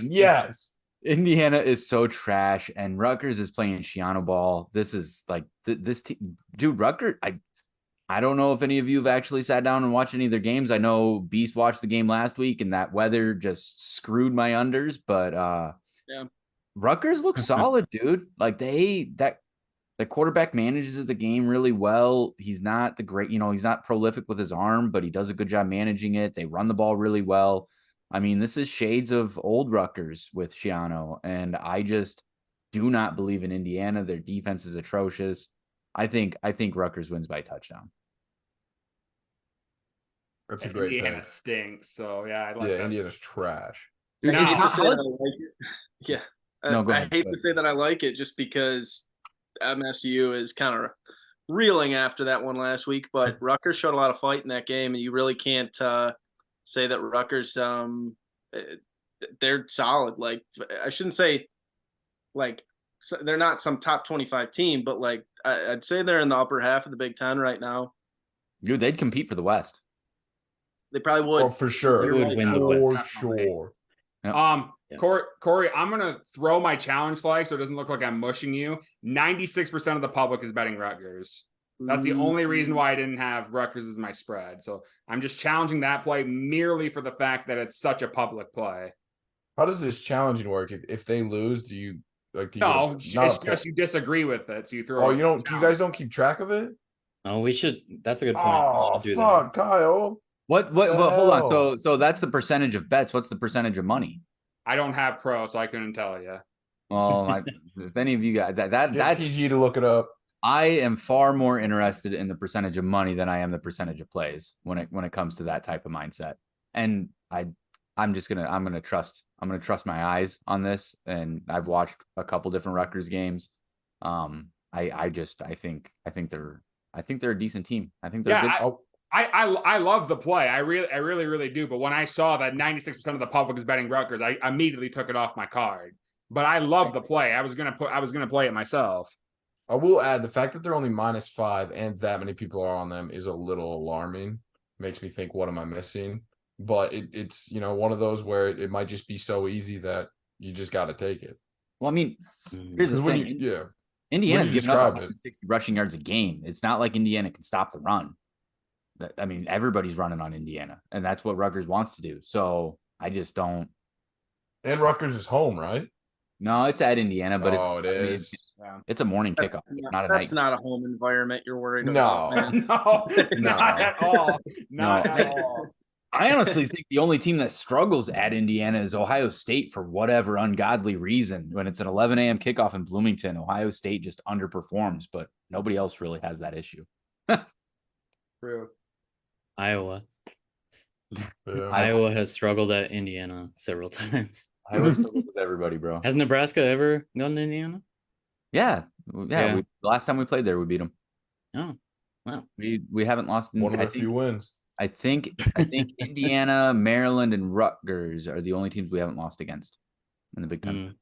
Yes. Indiana is so trash, and Rutgers is playing Shiano ball. This is like this team, dude. Rutgers, I don't know if any of you have actually sat down and watched any of their games. I know Beast watched the game last week, and that weather just screwed my unders. But Yeah. Rutgers looks solid, dude. Like the quarterback manages the game really well. He's not he's not prolific with his arm, but he does a good job managing it. They run the ball really well. I mean, this is shades of old Rutgers with Shiano, and I just do not believe in Indiana. Their defense is atrocious. I think Rutgers wins by a touchdown. That's a great Indiana pick. stinks. So yeah, I like Yeah, that. Indiana's trash. You're I hate not. to say that I like it. Yeah. No, go I ahead, hate go to ahead. say that I like it just because MSU is kind of reeling after that one last week, but Rutgers showed a lot of fight in that game, and you really can't say that Rutgers they're solid. Like I shouldn't say like they're not some top 25 team, but like I'd say they're in the upper half of the Big Ten right now. Dude, they'd compete for the West. They probably would. Oh, for sure. They would win the For West. sure. Yep. Yeah. Corey, I'm gonna throw my challenge flag so it doesn't look like I'm mushing you. 96% of the public is betting Rutgers. That's the only reason why I didn't have Rutgers as my spread. So I'm just challenging that play merely for the fact that it's such a public play. How does this challenging work? If they lose, do you like? Do you No, get not it's a point? just you disagree with it, so you throw. Oh, you don't. You guys don't keep track of it? Oh, we should. That's a good point. We Oh, should do fuck, Kyle. What The hold on. hell? So that's the percentage of bets. What's the percentage of money? I don't have pro, so I couldn't tell you. Well, if any of you guys Get that's PG to look it up. I am far more interested in the percentage of money than I am the percentage of plays when it comes to that type of mindset. And I'm gonna trust my eyes on this. And I've watched a couple different Rutgers games. I think they're a decent team. I think they're Yeah, good. I love the play. I really do. But when I saw that 96% of the public is betting Rutgers, I immediately took it off my card. But I love the play. I was gonna play it myself. I will add the fact that they're only -5 and that many people are on them is a little alarming. Makes me think, what am I missing? But it's one of those where it might just be so easy that you just got to take it. Well, I mean, Mm. here's the Because when thing. you Indiana's you giving up describe it. 160 rushing yards a game. It's not like Indiana can stop the run. I mean, everybody's running on Indiana, and that's what Rutgers wants to do. So I just don't. And Rutgers is home, right? No, it's at Indiana, but it is. it's a morning kickoff. It's not a night. That's not a home environment you're worried No. about. Man. No, No. not at all. Not No. at all. I honestly think the only team that struggles at Indiana is Ohio State for whatever ungodly reason. When it's an 11 a.m. kickoff in Bloomington, Ohio State just underperforms, but nobody else really has that issue. True. Iowa. Yeah. Iowa has struggled at Indiana several times. Iowa struggles with everybody, bro. Has Nebraska ever gone to Indiana? Yeah. Yeah. The last time we played there, we beat them. Oh, wow. We haven't lost. One of I the few wins. I think Indiana, Maryland, and Rutgers are the only teams we haven't lost against in the Big Ten. Mm.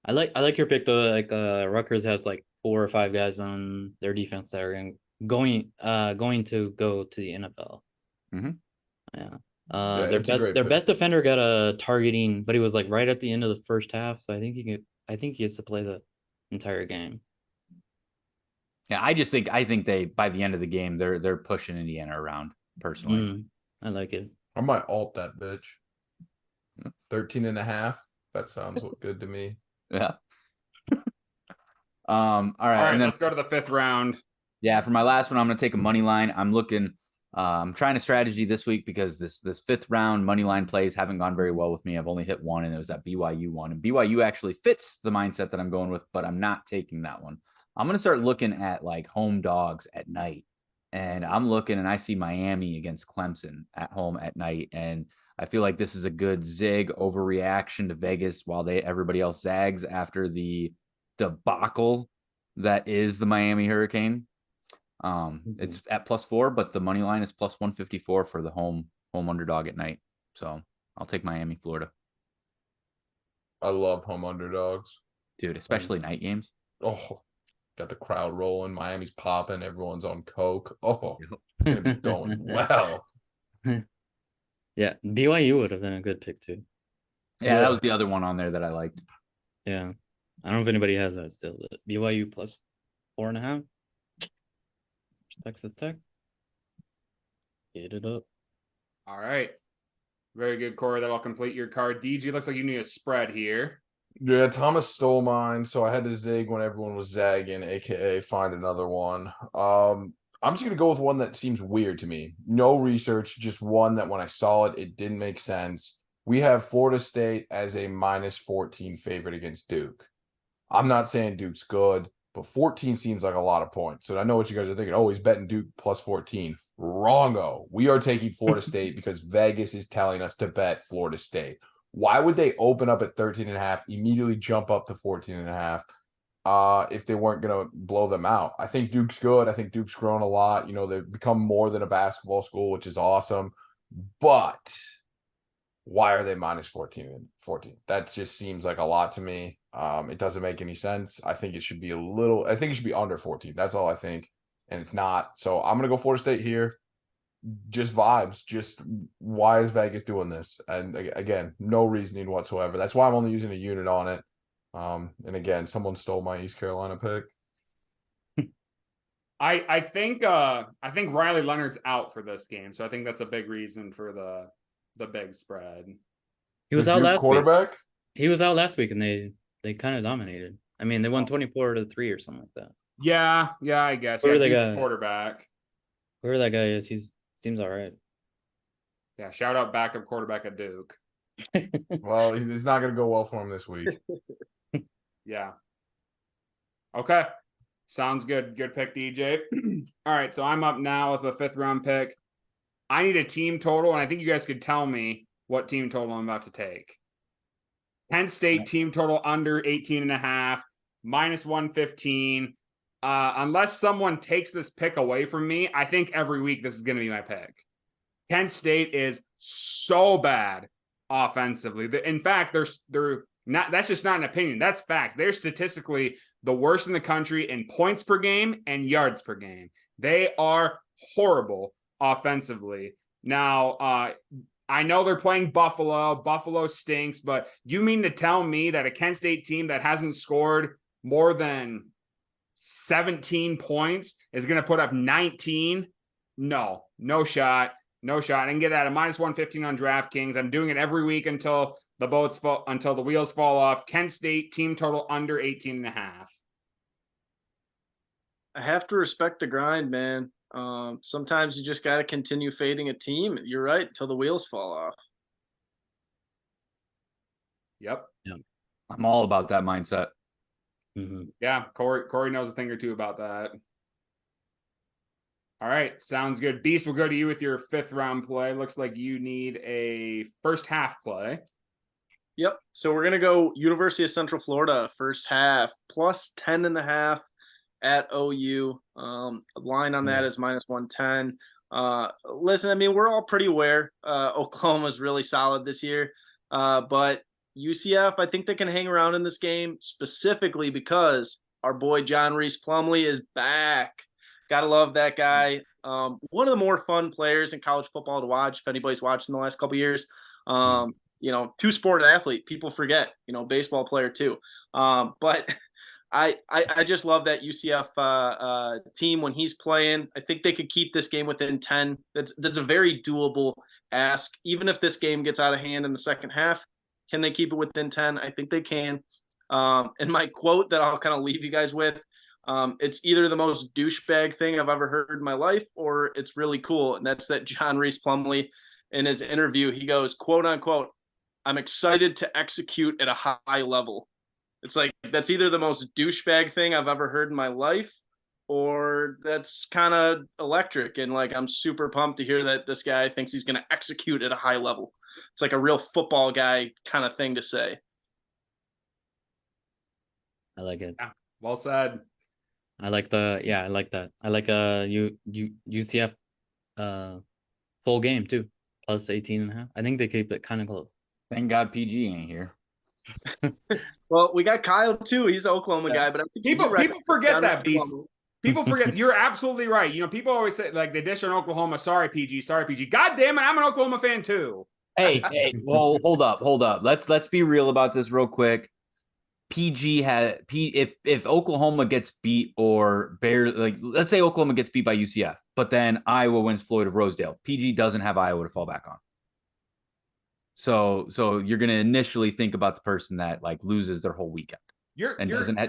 I like your pick though. Like Rutgers has like 4 or 5 guys on their defense that are going to go to the NFL. Mhm. Yeah. Yeah, Their it's a great pick. best defender got a targeting, but he was like right at the end of the first half. So I think he gets to play the entire game. Yeah, I think they by the end of the game they're pushing Indiana around personally. I like it. I might alt that bitch. 13.5. That sounds good to me. Yeah. All right. All right, and then let's go to the 5th round. yeah, for my last one, I'm gonna take a money line. I'm trying a strategy this week because this 5th round money line plays haven't gone very well with me. I've only hit one, and it was that BYU one. And BYU actually fits the mindset that I'm going with, but I'm not taking that one. I'm gonna start looking at like home dogs at night. And I'm looking and I see Miami against Clemson at home at night. And I feel like this is a good zig overreaction to Vegas while everybody else zags after the debacle that is the Miami Hurricane. It's at +4, but the money line is +154 for the home underdog at night. So I'll take Miami, Florida. I love home underdogs. Dude, especially night games. Oh, got the crowd rolling. Miami's popping. Everyone's on coke. Oh, it's gonna be going well. Yeah, BYU would have been a good pick too. Yeah, that was the other one on there that I liked. Yeah, I don't know if anybody has that still. But BYU +4.5. Texas Tech. Get it up. All right. Very good, Corey. That'll complete your card. DG, looks like you need a spread here. Yeah, Thomas stole mine, so I had to zig when everyone was zagging, aka find another one. I'm just gonna go with one that seems weird to me. No research, just one that when I saw it, it didn't make sense. We have Florida State as a -14 favorite against Duke. I'm not saying Duke's good, but 14 seems like a lot of points. So I know what you guys are thinking. Oh, he's betting Duke +14. Wrongo. We are taking Florida State because Vegas is telling us to bet Florida State. Why would they open up at 13.5, immediately jump up to 14.5? If they weren't going to blow them out. I think Duke's good. I think Duke's grown a lot. They've become more than a basketball school, which is awesome. But why are they minus 14 and 14? That just seems like a lot to me. It doesn't make any sense. I think it should be under 14. That's all I think. And it's not. So I'm going to go Florida State here. Just vibes. Just why is Vegas doing this? And again, no reasoning whatsoever. That's why I'm only using a unit on it. And again, someone stole my East Carolina pick. I think Riley Leonard's out for this game, so I think that's a big reason for the big spread. He was The out Duke last quarterback? week. He was out last week, and they kind of dominated. I mean, they won 24-3 or something like that. Yeah, I guess. Whoever Yeah, they Duke's got. quarterback. Whoever that guy is, he seems all right. Yeah, shout out backup quarterback at Duke. Well, it's not going to go well for him this week. Yeah. Okay. Sounds good. Good pick, DJ. All right, so I'm up now with a 5th round pick. I need a team total, and I think you guys could tell me what team total I'm about to take. Penn State team total under 18.5, minus 115. Unless someone takes this pick away from me, I think every week this is going to be my pick. Penn State is so bad offensively. In fact, they're not. That's just not an opinion. That's fact. They're statistically the worst in the country in points per game and yards per game. They are horrible offensively. Now, I know they're playing Buffalo. Buffalo stinks, but you mean to tell me that a Kent State team that hasn't scored more than 17 points is going to put up 19? No shot. No shot. I can get that at minus 115 on DraftKings. I'm doing it every week until the wheels fall off. Kent State team total under 18.5. I have to respect the grind, man. Sometimes you just got to continue fading a team. You're right, until the wheels fall off. Yep. Yeah. I'm all about that mindset. Mm-hmm. Yeah, Corey knows a thing or two about that. All right, sounds good. Beast, we'll go to you with your 5th round play. Looks like you need a first half play. Yep. So we're gonna go University of Central Florida first half plus 10.5 at OU. Line on that is minus 110. Listen, I mean, we're all pretty aware Oklahoma's really solid this year, but UCF, I think they can hang around in this game specifically because our boy John Reese Plumlee is back. Gotta love that guy. One of the more fun players in college football to watch, if anybody's watched in the last couple of years. Two-sport athlete. People forget, baseball player too. But I just love that UCF team when he's playing. I think they could keep this game within 10. That's a very doable ask. Even if this game gets out of hand in the second half, can they keep it within 10? I think they can. And my quote that I'll kind of leave you guys with, it's either the most douchebag thing I've ever heard in my life or it's really cool. And that's that John Reese Plumlee in his interview, he goes, quote unquote, "I'm excited to execute at a high level." It's like, that's either the most douchebag thing I've ever heard in my life or that's kind of electric. And like, I'm super pumped to hear that this guy thinks he's going to execute at a high level. It's like a real football guy kind of thing to say. I like it. Yeah, well said. I like that. I like UCF full game too, plus 18.5. I think they keep it kind of close. Thank God PG ain't here. Well, we got Kyle too. He's an Oklahoma guy, but I think people forget that, Beast. People forget. You're absolutely right. People always say like they dish on Oklahoma. Sorry, PG. God damn it, I'm an Oklahoma fan too. Hey, well, hold up. Let's be real about this real quick. PG had if Oklahoma gets beat or let's say Oklahoma gets beat by UCF, but then Iowa wins Floyd of Rosedale. PG doesn't have Iowa to fall back on. So you're gonna initially think about the person that like loses their whole weekend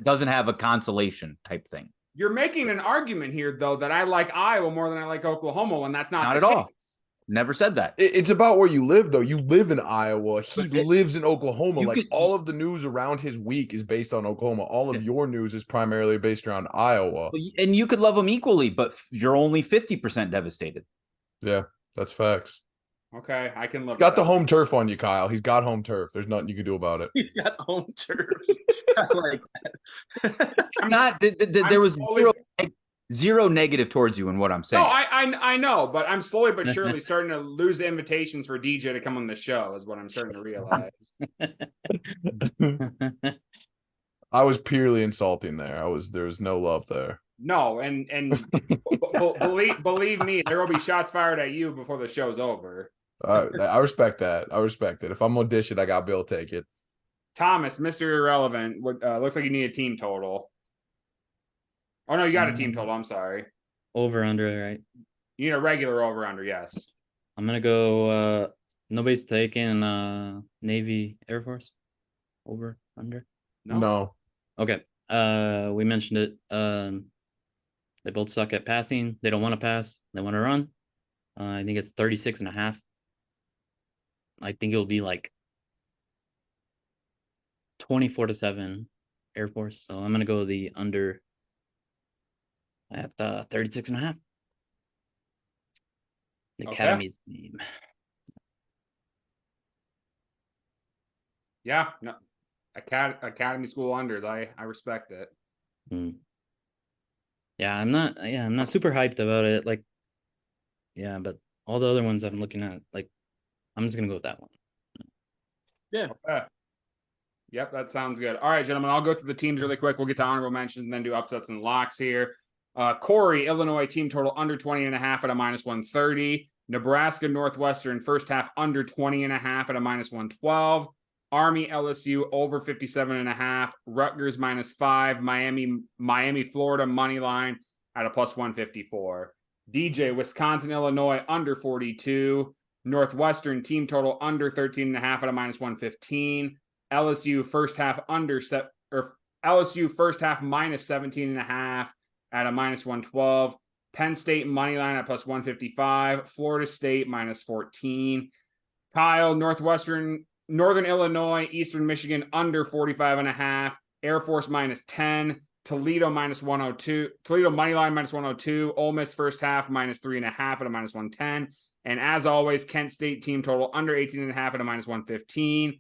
doesn't have a consolation type thing. You're making an argument here though that I like Iowa more than I like Oklahoma when that's not at all. Never said that. It's about where you live, though. You live in Iowa. He lives in Oklahoma. All of the news around his week is based on Oklahoma. All of your news is primarily based around Iowa. And you could love them equally, but you're only 50% devastated. Yeah, that's facts. Okay, I can live. He's got with the that. home turf on you, Kyle. He's got home turf. There's nothing you can do about it. He's got home turf. I like that. I'm not. There was zero negative towards you in what I'm No, saying. I know, but I'm slowly but surely starting to lose invitations for DJ to come on the show. Is what I'm starting to realize. I was purely insulting there. There was no love there. No, and believe me, there will be shots fired at you before the show's over. I respect that. I respect it. If I'm gonna dish it, I got Bill take it. Thomas, Mr. Irrelevant, looks like you need a team total. Oh no, you got a team total. I'm sorry. Over under, right? You need a regular over under. Yes. I'm gonna go. Nobody's taking Navy Air Force. Over under. No. Okay. We mentioned it. They both suck at passing. They don't want to pass. They want to run. I think it's 36.5. I think it'll be like 24-7 Air Force. So I'm gonna go the under at 36.5. The Academy's name. Yeah. No. Academy school unders. I respect it. Yeah, I'm not super hyped about it. Like, yeah, but all the other ones I'm looking at, like, I'm just gonna go with that one. Yeah. Okay. Yep, that sounds good. All right, gentlemen, I'll go through the teams really quick. We'll get to honorable mentions and then do upsets and locks here. Corey, Illinois team total under 20.5 at a -130. Nebraska Northwestern first half under 20.5 at a -112. Army LSU over 57.5. Rutgers -5. Miami Florida money line at a +154. DJ Wisconsin Illinois under 42. Northwestern team total under 13.5 at a -115. LSU first half LSU first half -17.5 at a -112. Penn State money line at +155. Florida State -14. Kyle, Northern Illinois, Eastern Michigan under 45.5. Air Force -10. Toledo -102. Toledo money line -102. Ole Miss first half -3.5 at a -110. And as always, Kent State team total under 18.5 at a -115.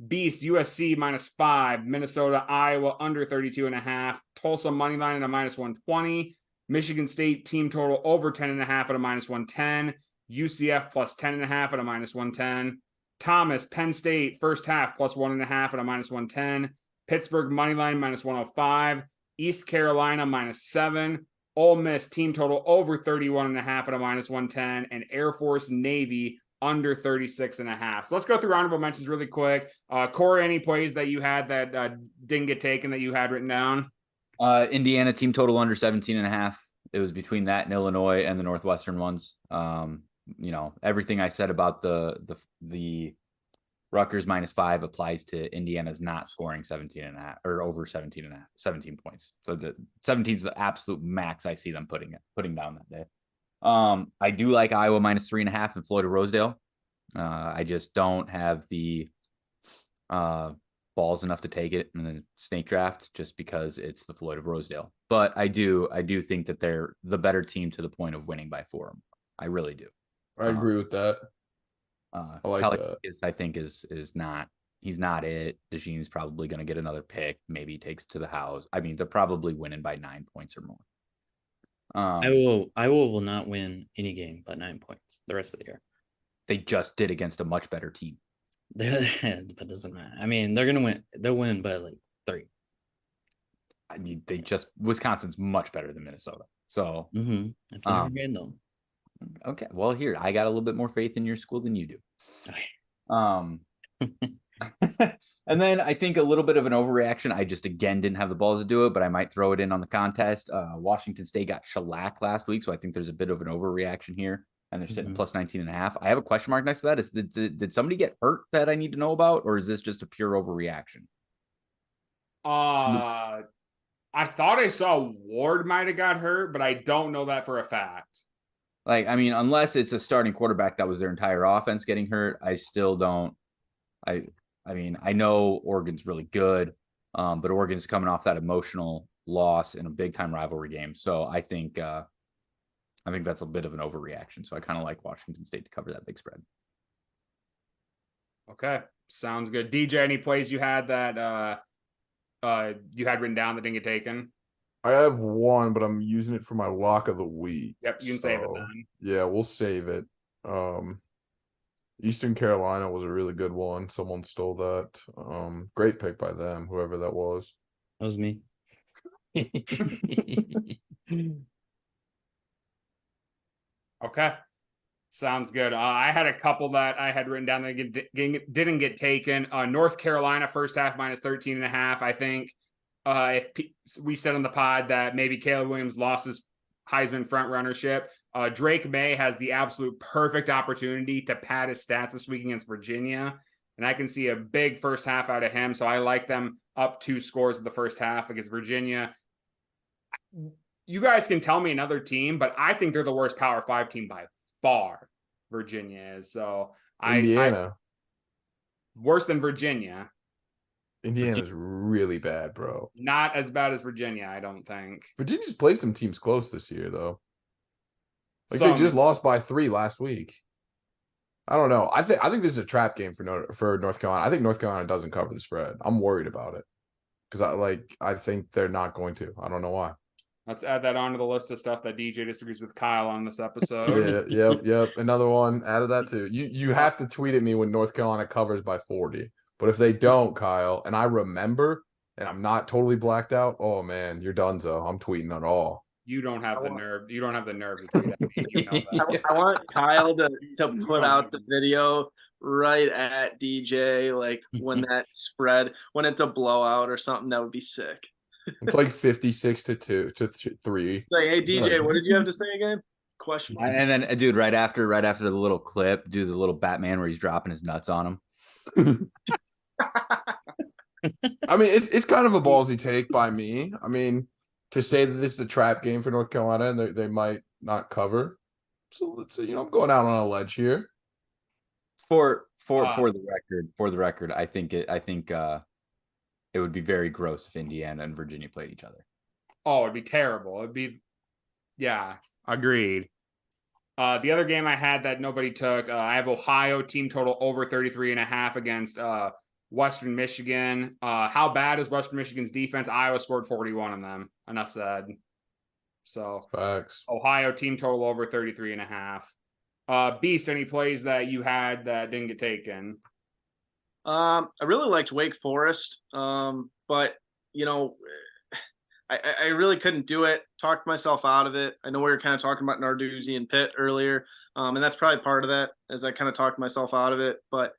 Beast USC -5. Minnesota Iowa under 32.5. Tulsa money line at a -120. Michigan State team total over 10.5 at a -110. UCF +10.5 at a -110. Thomas Penn State first half +1.5 at a -110. Pittsburgh money line -105. East Carolina -7. Ole Miss team total over 31.5 at a -110, and Air Force Navy under 36.5. So let's go through honorable mentions really quick. Corey, any plays that you had that didn't get taken that you had written down? Indiana team total under 17.5. It was between that and Illinois and the Northwestern ones. Everything I said about the Rutgers -5 applies to Indiana's not scoring 17.5 or over 17.5, 17 points. So the 17 is the absolute max I see them putting down that day. I do like Iowa -3.5 and Florida Rosedale. I just don't have the balls enough to take it in the snake draft just because it's the Floyd of Rosedale. But I do think that they're the better team to the point of winning by 4. I really do. I agree with that. I like that. I think is not. He's not it. DeJean's probably going to get another pick. Maybe he takes to the house. I mean, they're probably winning by 9 points or more. Iowa will not win any game but 9 points the rest of the year. They just did against a much better team. That doesn't matter. I mean, they're gonna win. They'll win by like 3. I mean, Wisconsin's much better than Minnesota. So that's a game though. Okay, well, here I got a little bit more faith in your school than you do. And then I think a little bit of an overreaction. I just again didn't have the balls to do it, but I might throw it in on the contest. Washington State got shellacked last week, so I think there's a bit of an overreaction here, and they're sitting plus 19.5. I have a question mark next to that. Did somebody get hurt that I need to know about, or is this just a pure overreaction? I thought I saw Ward might have got hurt, but I don't know that for a fact. Like, I mean, unless it's a starting quarterback that was their entire offense getting hurt, I still don't. I mean, I know Oregon's really good, but Oregon's coming off that emotional loss in a big time rivalry game. So I think that's a bit of an overreaction. So I kind of like Washington State to cover that big spread. Okay, sounds good. DJ, any plays you had that you had written down that didn't get taken? I have one, but I'm using it for my lock of the week. Yep, you can save it then. Yeah, we'll save it. Eastern Carolina was a really good one. Someone stole that. Great pick by them, whoever that was. That was me. Okay. Sounds good. I had a couple that I had written down that didn't get taken. North Carolina first half minus 13.5. I think we said on the pod that maybe Caleb Williams lost his Heisman front runnership. Drake May has the absolute perfect opportunity to pad his stats this week against Virginia. And I can see a big first half out of him. So I like them up 2 scores in the first half against Virginia. You guys can tell me another team, but I think they're the worst Power 5 team by far. Virginia is. So Indiana. Worse than Virginia. Indiana's really bad, bro. Not as bad as Virginia, I don't think. Virginia's played some teams close this year, though. Like Some. they just lost by 3 last week. I don't know. I think this is a trap game for North Carolina. I think North Carolina doesn't cover the spread. I'm worried about it because I think they're not going to. I don't know why. Let's add that onto the list of stuff that DJ disagrees with Kyle on this episode. Yep. Another one. Added that too. You have to tweet at me when North Carolina covers by 40. But if they don't, Kyle, and I remember, and I'm not totally blacked out, oh man, you're donezo. I'm tweeting it all. You don't have the nerve. You don't have the nerve to tweet at me. You know that. I want Kyle to put out the video right at DJ, like when that spread, when it's a blowout or something. That would be sick. It's like 56 to 3. Like, hey DJ, what did you have to say again? Question mark. And then, dude, right after the little clip, do the little Batman where he's dropping his nuts on him. I mean, it's kind of a ballsy take by me. I mean, to say that this is a trap game for North Carolina and they might not cover. So let's see, I'm going out on a ledge here. For the record, I think it would be very gross if Indiana and Virginia played each other. Oh, it'd be terrible. Yeah, agreed. The other game I had that nobody took, I have Ohio team total over 33.5 against Western Michigan. How bad is Western Michigan's defense? Iowa scored 41 on them. Enough said. So Facts. Ohio team total over 33.5. Beast, any plays that you had that didn't get taken? I really liked Wake Forest, but I really couldn't do it. Talked myself out of it. I know we were kind of talking about Narduzzi and Pitt earlier, and that's probably part of that, as I kind of talked myself out of it. But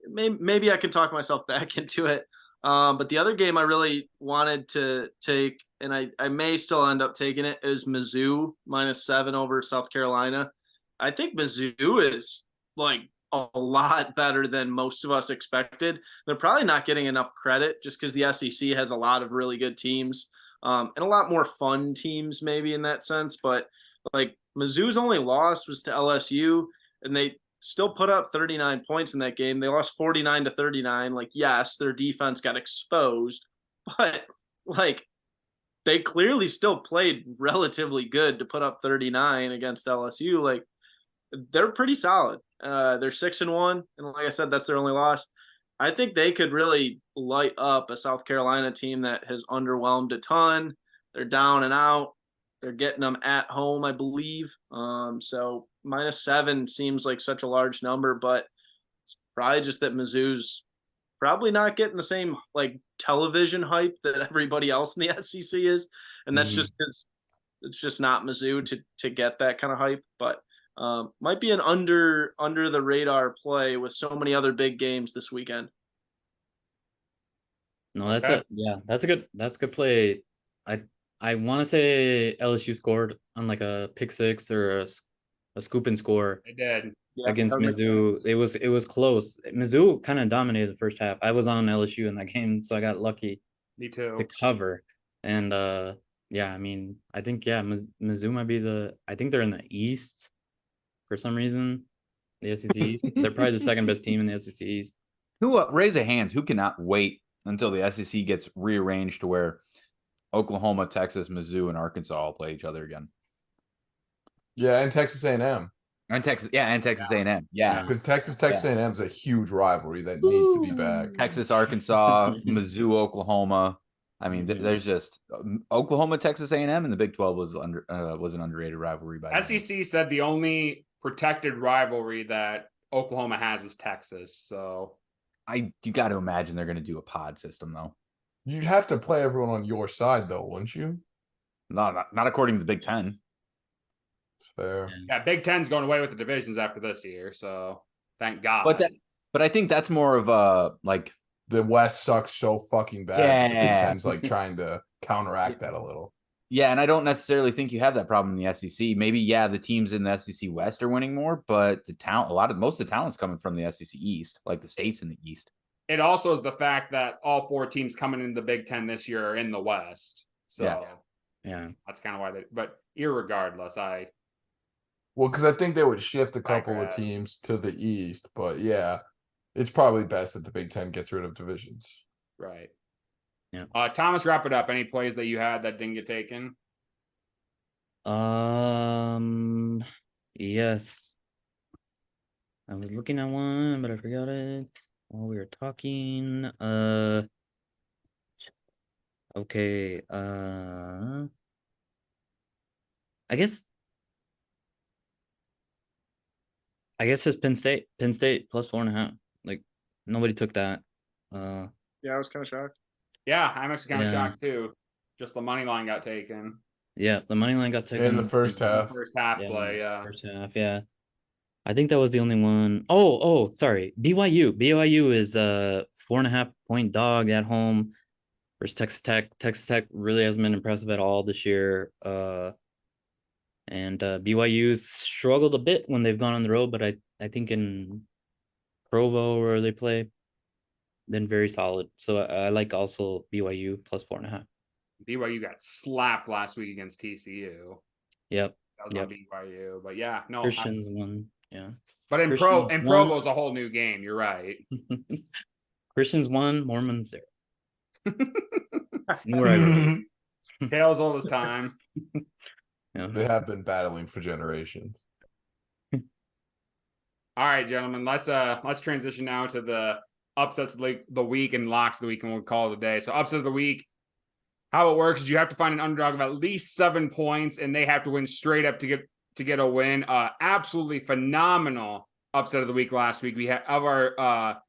maybe I can talk myself back into it. But the other game I really wanted to take, and I may still end up taking it, is Mizzou -7 over South Carolina. I think Mizzou is like a lot better than most of us expected. They're probably not getting enough credit just because the SEC has a lot of really good teams and a lot more fun teams maybe in that sense. But like Mizzou's only loss was to LSU, and they still put up 39 points in that game. They lost 49-39. Like, yes, their defense got exposed, but like they clearly still played relatively good to put up 39 against LSU. Like, they're pretty solid. They're 6-1, and like I said, that's their only loss. I think they could really light up a South Carolina team that has underwhelmed a ton. They're down and out. They're getting them at home, I believe. So -7 seems like such a large number, but it's probably just that Mizzou's probably not getting the same like television hype that everybody else in the SEC is, and that's just because it's just not Mizzou to get that kind of hype. But might be an under the radar play with so many other big games this weekend. No, that's a good play. I want to say LSU scored on like a pick six or a scoop and score. They did Against Mizzou. It was close. Mizzou kind of dominated the first half. I was on LSU in that game, so I got lucky. Me too. To cover. And yeah, I mean, I think Mizzou might be I think they're in the East for some reason. The SEC East. They're probably the second best team in the SEC East. Who raise a hand? Who cannot wait until the SEC gets rearranged to where Oklahoma, Texas, Mizzou, and Arkansas all play each other again? Yeah, and Texas A&M. And Texas, and Texas A&M, yeah. Because Texas A&M is a huge rivalry that needs to be back. Texas, Arkansas, Mizzou, Oklahoma. I mean, Mhm. there's just Oklahoma, Texas A&M, and the Big 12 was an underrated rivalry by SEC said the only protected rivalry that Oklahoma has is Texas. So you got to imagine they're going to do a pod system though. You'd have to play everyone on your side, though, wouldn't you? No, not according to the Big 10. It's fair. yeah, Big Ten's going away with the divisions after this year. So thank God. But I think that's more of a like The West sucks so fucking bad. that The Big Yeah. Ten's like trying to counteract that a little. Yeah, and I don't necessarily think you have that problem in the SEC. Maybe the teams in the SEC West are winning more, but most of the talent's coming from the SEC East, like the states in the East. It also is the fact that all 4 teams coming into the Big Ten this year are in the West. So Yeah. that's kind of why but irregardless, Well, because I think they would shift a couple of Digress. teams to the East, but yeah, it's probably best that the Big Ten gets rid of divisions. right. Yeah. Thomas, wrap it up. Any plays that you had that didn't get taken? Yes. I was looking at one, but I forgot it while we were talking. Okay. I guess it's Penn State. Penn State plus 4.5. Like nobody took that. Yeah, I was kind of shocked. Yeah, I'm actually kind of Yeah. shocked too. Just the money line got taken. Yeah, the money line got taken In the first half. First half play, yeah. First half, yeah. I think that was the only one. Oh, sorry. BYU is a 4.5 point dog at home versus Texas Tech. Texas Tech really hasn't been impressive at all this year. And BYU's struggled a bit when they've gone on the road, but I think in Provo where they play, been very solid. So I like also BYU plus 4.5. BYU got slapped last week against TCU. Yep. That was on BYU, but yeah, no. Christians won. Yeah. But in Christians won. Provo's a whole new game. You're right. Christians won, Mormons 0. Where I grew up. Tales old as time. Yeah. They have been battling for generations. All right, gentlemen. Let's transition now to the upsets of the week and locks of the week, and we'll call it a day. So upset of the week. How it works is you have to find an underdog of at least 7 points, and they have to win straight up to get a win. Absolutely phenomenal upset of the week last week. We had of our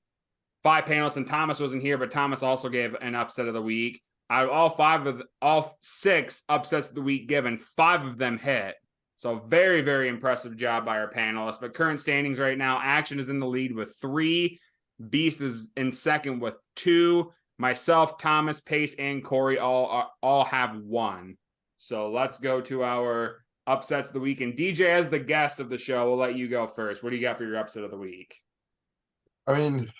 5 panelists, and Thomas wasn't here, but Thomas also gave an upset of the week. Out of all 6 upsets of the week given, 5 of them hit. So very, very impressive job by our panelists. But current standings right now, Action is in the lead with 3. Beast is in second with 2. Myself, Thomas, Pace, and Corey all have 1. So let's go to our upsets of the week. And DJ, as the guest of the show, we'll let you go first. What do you got for your upset of the week? I mean,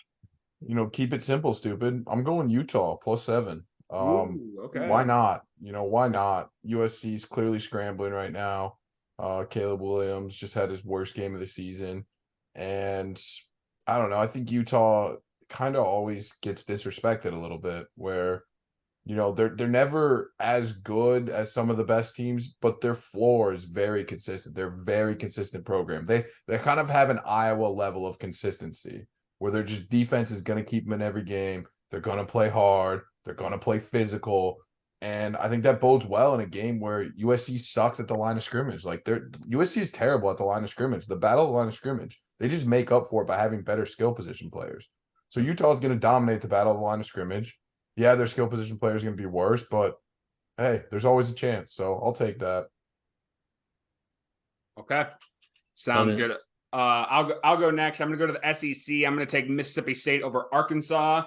keep it simple, stupid. I'm going Utah plus 7. Ooh, okay. Why not? Why not? USC's clearly scrambling right now. Caleb Williams just had his worst game of the season. And I don't know. I think Utah kind of always gets disrespected a little bit where, they're never as good as some of the best teams, but their floor is very consistent. They're a very consistent program. They kind of have an Iowa level of consistency where their just defense is going to keep them in every game. They're going to play hard. They're going to play physical. And I think that bodes well in a game where USC sucks at the line of scrimmage. Like USC is terrible at the line of scrimmage. The battle of the line of scrimmage, they just make up for it by having better skill position players. So Utah is going to dominate the battle of the line of scrimmage. Yeah, their skill position players are going to be worse, but hey, there's always a chance. So I'll take that. Okay. Sounds good. I'll go next. I'm going to go to the SEC. I'm going to take Mississippi State over Arkansas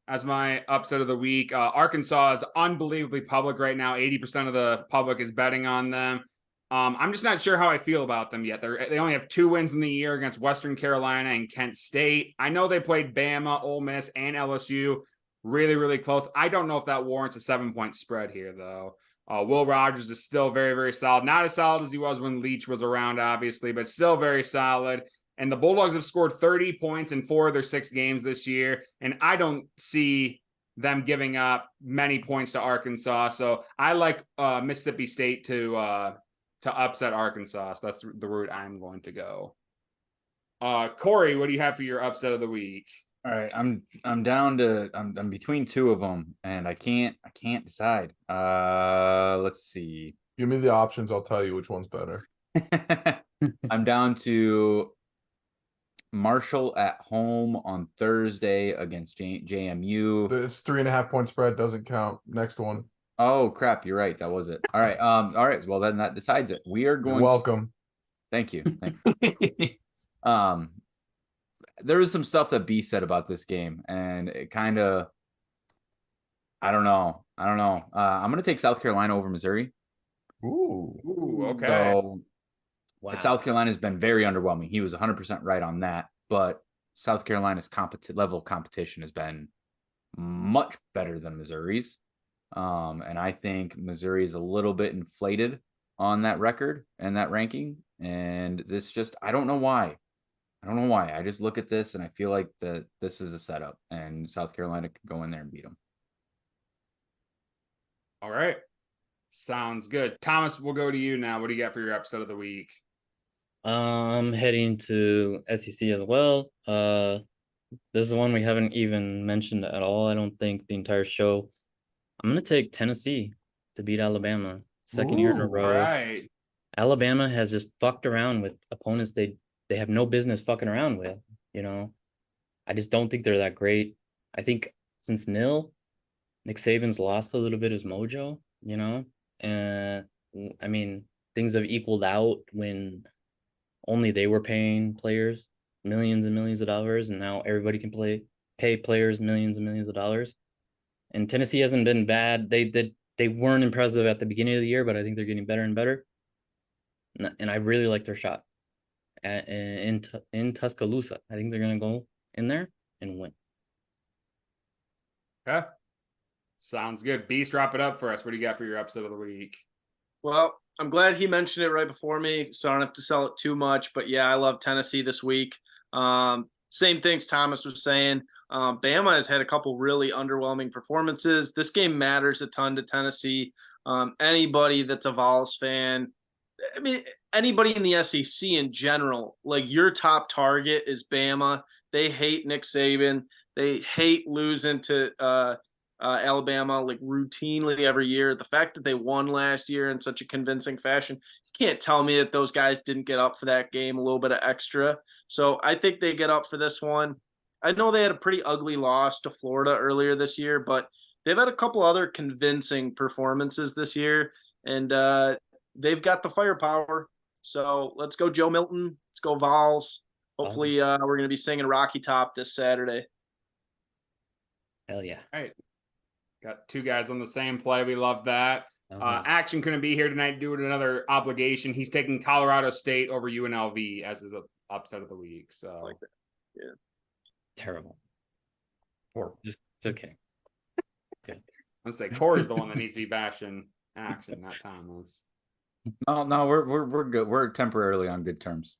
as my upset of the week. Arkansas is unbelievably public right now. 80% of the public is betting on them. I'm just not sure how I feel about them yet. They only have 2 wins in the year against Western Carolina and Kent State. I know they played Bama, Ole Miss, and LSU really, really close. I don't know if that warrants a 7-point spread here, though. Will Rogers is still very, very solid. Not as solid as he was when Leach was around, obviously, but still very solid. And the Bulldogs have scored 30 points in 4 of their 6 games this year. And I don't see them giving up many points to Arkansas. So I like Mississippi State to upset Arkansas. So that's the route I'm going to go. Corey, what do you have for your upset of the week? All right, I'm down to I'm between two of them, and I can't decide. Let's see. Give me the options. I'll tell you which one's better. I'm down to Marshall at home on Thursday against JMU. It's 3.5-point spread. Doesn't count. Next one. Oh crap, you're right. That was it. All right. All right. Well, then that decides it. We are You're going. welcome. Thank you. Thank you. There was some stuff that B said about this game, and it kind of, I don't know. I'm gonna take South Carolina over Missouri. Ooh. Okay. So Wow. South Carolina has been very underwhelming. He was 100% right on that, but South Carolina's level competition has been much better than Missouri's. And I think Missouri is a little bit inflated on that record and that ranking. And this just, I don't know why. I just look at this and I feel like that this is a setup, and South Carolina could go in there and beat them. All right. Sounds good. Thomas, we'll go to you now. What do you got for your upset of the week? I'm heading to SEC as well. This is the one we haven't even mentioned at all. I don't think the entire show. I'm gonna take Tennessee to beat Alabama. Second year in a Ooh, row. Right. Alabama has just fucked around with opponents they have no business fucking around with. You know, I just don't think they're that great. I think since Nick Saban's lost a little bit his mojo. You know, I mean, things have equaled out when only they were paying players millions and millions of dollars, and now everybody can pay players millions and millions of dollars. And Tennessee hasn't been bad. They weren't impressive at the beginning of the year, but I think they're getting better and better. And I really like their shot in Tuscaloosa. I think they're gonna go in there and win. Okay. Sounds good. Beast, wrap it up for us. What do you got for your upset of the week? Well, I'm glad he mentioned it right before me, so I don't have to sell it too much. But yeah, I love Tennessee this week. Same things Thomas was saying. Bama has had a couple really underwhelming performances. This game matters a ton to Tennessee. Anybody that's a Vols fan, I mean, anybody in the SEC in general, like your top target is Bama. They hate Nick Saban. They hate losing to Alabama like routinely every year. The fact that they won last year in such a convincing fashion, you can't tell me that those guys didn't get up for that game a little bit of extra. So I think they get up for this one. I know they had a pretty ugly loss to Florida earlier this year, but they've had a couple other convincing performances this year, and they've got the firepower. So let's go Joe Milton. Let's go Vols. Hopefully we're going to be singing Rocky Top this Saturday. Hell yeah. All right. Got two guys on the same play. We love that. Action couldn't be here tonight due to another obligation. He's taking Colorado State over UNLV as his upset of the week. So I like that. Yeah. Terrible. Or just kidding. Okay. Let's say Corey's the one that needs to be bashing Action, not Thomas. No, we're good. We're temporarily on good terms.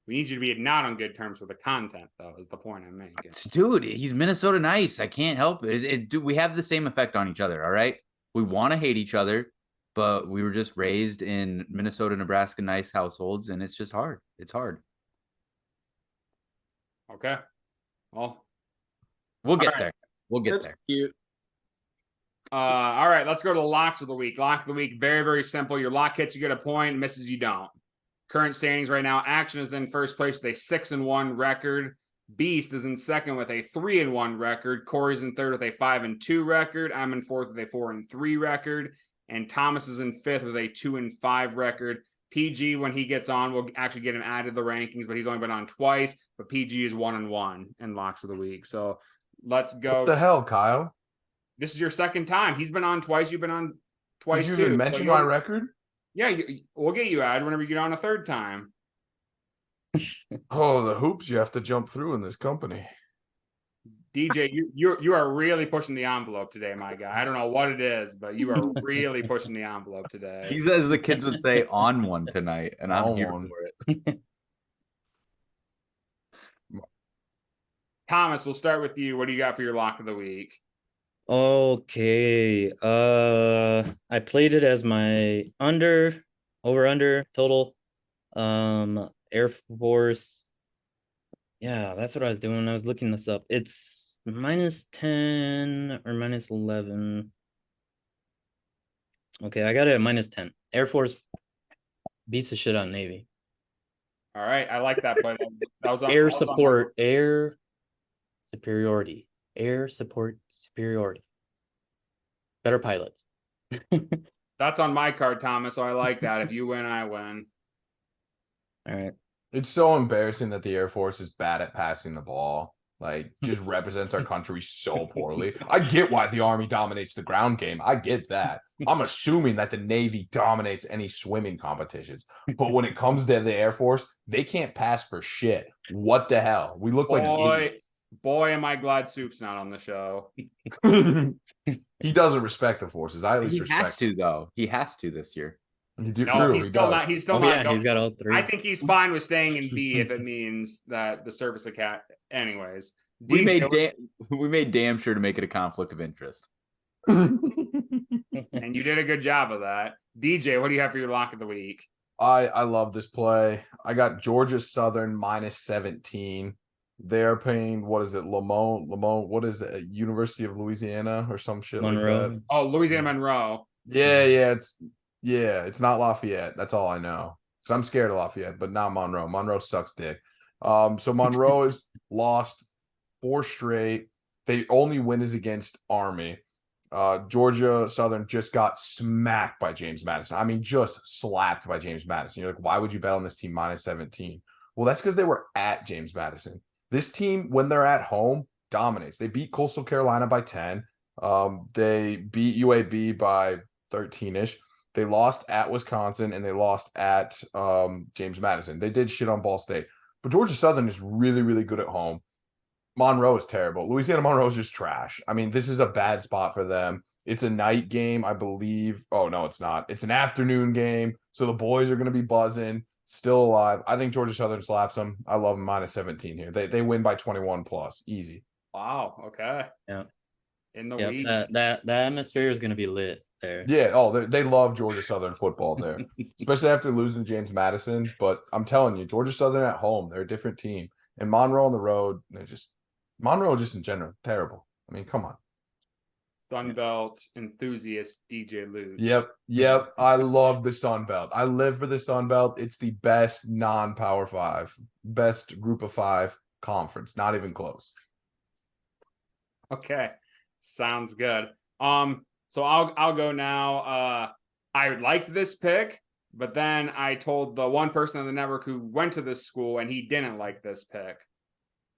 We need you to be not on good terms with the content, though, is the point I'm making. Dude, he's Minnesota nice. I can't help it. We have the same effect on each other, all right? We want to hate each other, but we were just raised in Minnesota, Nebraska nice households, and it's just hard. It's hard. Okay. Well, we'll get there. We'll get That's there. cute. All right, let's go to the locks of the week. Lock of the week, very, very simple. Your lock hits, you get a point. Misses, you don't. Current standings right now, Action is in first place with a 6-1 record. Beast is in second with a 3-1 record. Corey's in third with a 5-2 record. I'm in fourth with a 4-3 record. And Thomas is in fifth with a 2-5 record. PG, when he gets on, we'll actually get him added to the rankings, but he's only been on twice. But PG is 1-1 in locks of the week. So let's go. What the hell, Kyle? This is your second time. He's been on twice. You've been on twice Did too. you even mention my record? Yeah, we'll get you added whenever you get on a third time. Oh, the hoops you have to jump through in this company. DJ, you are really pushing the envelope today, my guy. I don't know what it is, but you are really pushing the envelope today. He's, as the kids would say, on one tonight, and I'm here for it. Thomas, we'll start with you. What do you got for your lock of the week? Okay. I played it as my over under total. Air Force Yeah, that's what I was doing. I was looking this up. It's -10 or -11. Okay, I got it at -10. Air Force beats the shit on Navy. All right, I like that play. That was Air support, air superiority, air support superiority. Better pilots. That's on my card, Thomas. So I like that. If you win, I win. All right. It's so embarrassing that the Air Force is bad at passing the ball. Like, just represents our country so poorly. I get why the Army dominates the ground game. I get that. I'm assuming that the Navy dominates any swimming competitions. But when it comes to the Air Force, they can't pass for shit. What the hell? We look like idiots. Boy, am I glad Soup's not on the show. He doesn't respect the forces. I at least respect. He has to, though. He has to this year. He's still not. He's still not. Yeah, he's got all three. I think he's fine with staying in B if it means that the service account. Anyways, we made damn sure to make it a conflict of interest. And you did a good job of that. DJ, what do you have for your lock of the week? I love this play. I got Georgia Southern -17. They're paying, what is it, Lamont, what is it, University of Louisiana or some shit Monroe. like that? Oh, Louisiana Monroe. Yeah, it's not Lafayette. That's all I know. Because I'm scared of Lafayette, but not Monroe. Monroe sucks dick. So Monroe has lost 4 straight. They only win is against Army. Georgia Southern just got smacked by James Madison. I mean, just slapped by James Madison. You're like, why would you bet on this team -17? Well, that's because they were at James Madison. This team, when they're at home, dominates. They beat Coastal Carolina by 10. They beat UAB by 13-ish. They lost at Wisconsin, and they lost at James Madison. They did shit on Ball State. But Georgia Southern is really, really good at home. Monroe is terrible. Louisiana Monroe is just trash. I mean, this is a bad spot for them. It's a night game, I believe. Oh, no, it's not. It's an afternoon game, so the boys are going to be buzzing. Still alive. I think Georgia Southern slaps them. I love them -17 here. They win by 21 plus. Easy. Wow. Okay. Yeah. In the Yep, week. that atmosphere is going to be lit there. Yeah. Oh, they love Georgia Southern football there, especially after losing James Madison. But I'm telling you, Georgia Southern at home, they're a different team. And Monroe on the road, Monroe just in general, terrible. I mean, come on. Sunbelt enthusiast DJ Luke. Yep. I love the Sun Belt. I live for the Sun Belt. It's the best non-Power 5, best Group of 5 conference. Not even close. Okay, sounds good. So I'll go now. I liked this pick, but then I told the one person on the network who went to this school and he didn't like this pick.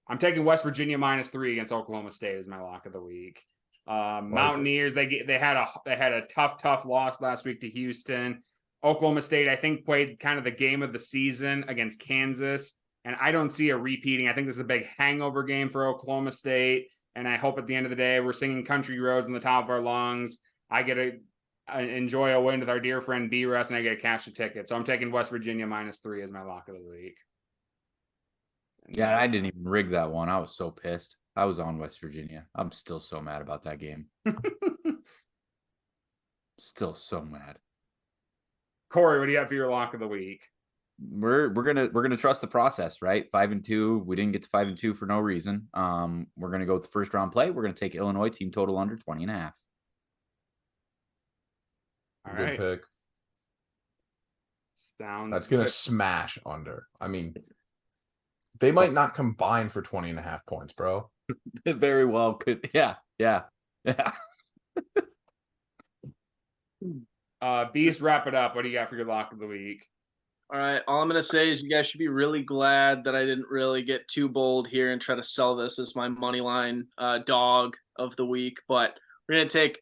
I'm taking West Virginia -3 against Oklahoma State as my lock of the week. Mountaineers, they had a tough loss last week to Houston. Oklahoma State, I think, played kind of the game of the season against Kansas, and I don't see a repeating. I think this is a big hangover game for Oklahoma State, and I hope at the end of the day we're singing Country Roads on the top of our lungs. I get to enjoy a win with our dear friend B-Russ, and I get to cash a ticket. So I'm taking West Virginia -3 as my lock of the week. Yeah, I didn't even rig that one. I was so pissed. I was on West Virginia. I'm still so mad about that game. Still so mad. Corey, what do you have for your lock of the week? We're gonna trust the process, right? 5-2. We didn't get to 5-2 for no reason. We're gonna go with the first round play. We're gonna take Illinois team total under 20.5. All Good right. pick. That's gonna smash under. I mean, they might not combine for 20.5 points, bro. It very well could. Yeah. Beast, wrap it up. What do you got for your lock of the week? All right. All I'm going to say is you guys should be really glad that I didn't really get too bold here and try to sell this as my money line dog of the week. But we're going to take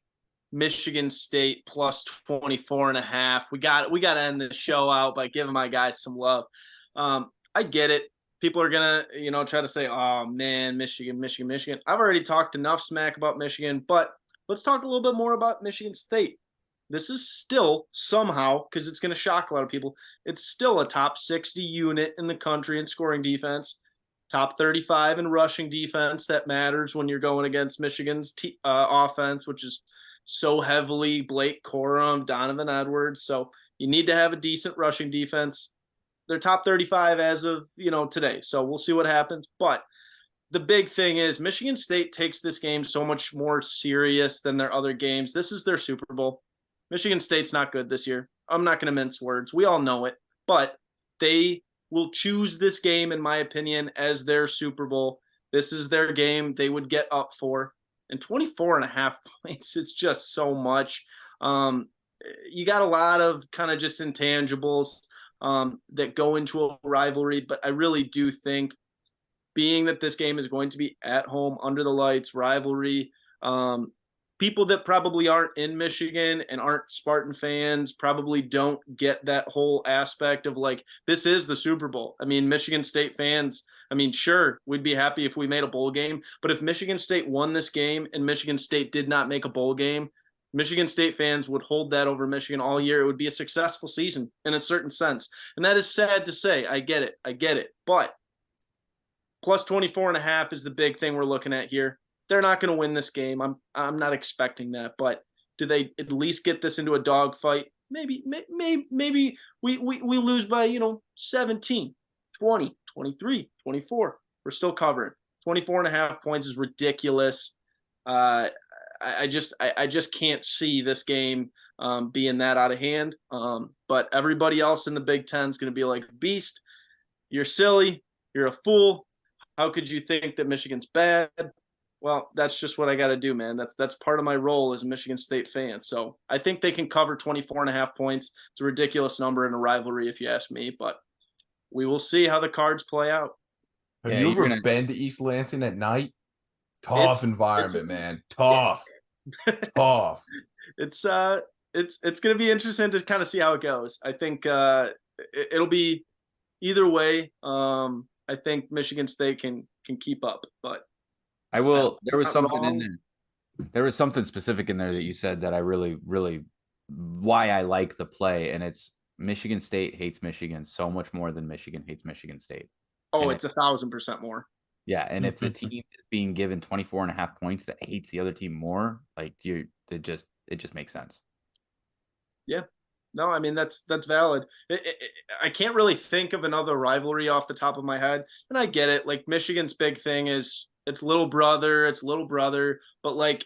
Michigan State plus 24.5. We got to end this show out by giving my guys some love. I get it. People are going to, try to say, oh, man, Michigan. I've already talked enough smack about Michigan, but let's talk a little bit more about Michigan State. This is still somehow, because it's going to shock a lot of people, it's still a top 60 unit in the country in scoring defense, top 35 in rushing defense. That matters when you're going against Michigan's offense, which is so heavily Blake Corum, Donovan Edwards. So you need to have a decent rushing defense. They're top 35 as of, today. So we'll see what happens. But the big thing is Michigan State takes this game so much more serious than their other games. This is their Super Bowl. Michigan State's not good this year. I'm not going to mince words. We all know it. But they will choose this game, in my opinion, as their Super Bowl. This is their game they would get up for. And 24.5 points, it's just so much. You got a lot of kind of just intangibles that go into a rivalry, but I really do think, being that this game is going to be at home, under the lights, rivalry, people that probably aren't in Michigan and aren't Spartan fans probably don't get that whole aspect of like, this is the Super Bowl. I mean, Michigan State fans, sure, we'd be happy if we made a bowl game, but if Michigan State won this game and Michigan State did not make a bowl game, Michigan State fans would hold that over Michigan all year. It would be a successful season in a certain sense. And that is sad to say. I get it. But plus 24.5 is the big thing we're looking at here. They're not going to win this game. I'm not expecting that. But do they at least get this into a dogfight? Maybe we lose by 17, 20, 23, 24. We're still covering. 24.5 points is ridiculous. I just can't see this game being that out of hand. But everybody else in the Big Ten is going to be like, Beast, you're silly. You're a fool. How could you think that Michigan's bad? Well, that's just what I got to do, man. That's part of my role as a Michigan State fan. So I think they can cover 24.5 points. It's a ridiculous number in a rivalry, if you ask me. But we will see how the cards play out. Have you ever been to East Lansing at night? Tough environment, man. Tough. Tough. It's going to be interesting to kind of see how it goes. I think it'll be either way. I think Michigan State can keep up, but there was something in there. There was something specific in there that you said that I really, really, why I like the play, and it's Michigan State hates Michigan so much more than Michigan hates Michigan State. Oh, it's 1,000% more. Yeah, and if the team is being given 24.5 points that hates the other team more, like it just makes sense. Yeah. No, that's valid. I can't really think of another rivalry off the top of my head, and I get it. Like Michigan's big thing is it's little brother, but like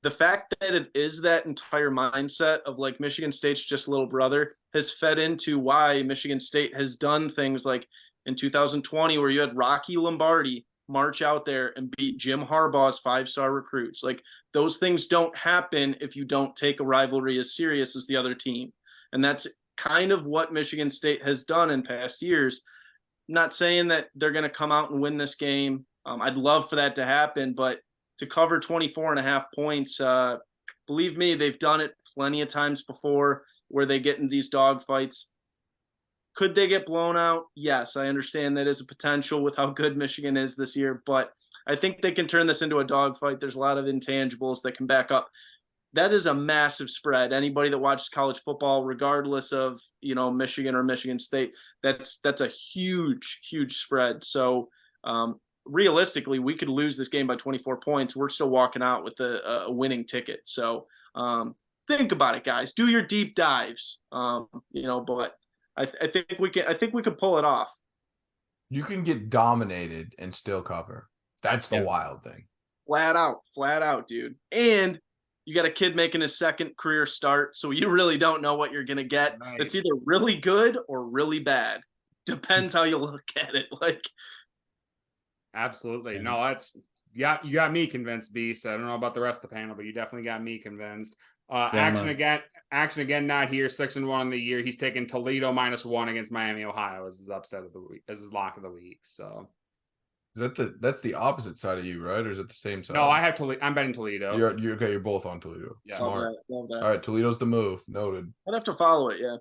the fact that it is that entire mindset of like Michigan State's just little brother has fed into why Michigan State has done things like in 2020 where you had Rocky Lombardi march out there and beat Jim Harbaugh's 5-star recruits. Like those things don't happen if you don't take a rivalry as serious as the other team. And that's kind of what Michigan State has done in past years. I'm not saying that they're going to come out and win this game. I'd love for that to happen, but to cover 24.5 points, believe me, they've done it plenty of times before where they get in these dogfights. Could they get blown out? Yes, I understand that is a potential with how good Michigan is this year, but I think they can turn this into a dogfight. There's a lot of intangibles that can back up. That is a massive spread. Anybody that watches college football, regardless of, Michigan or Michigan State, that's a huge, huge spread. So realistically, we could lose this game by 24 points. We're still walking out with a winning ticket. So think about it, guys. Do your deep dives. But I think we can pull it off. You can get dominated and still cover. That's the wild thing. Flat out, dude. And you got a kid making his second career start, so you really don't know what you're gonna get. Right. It's either really good or really bad. Depends how you look at it. Like, absolutely. No, you got me convinced, Beast. I don't know about the rest of the panel, but you definitely got me convinced. Action again, not here. 6-1 on the year. He's taking Toledo -1 against Miami, Ohio as his upset of the week, as his lock of the week. So. Is that's the opposite side of you, right? Or is it the same side? No, I have Toledo. I'm betting Toledo. You're okay. You're both on Toledo. Yeah. Smart. Love that. All right, Toledo's the move. Noted. I'd have to follow it. Yeah.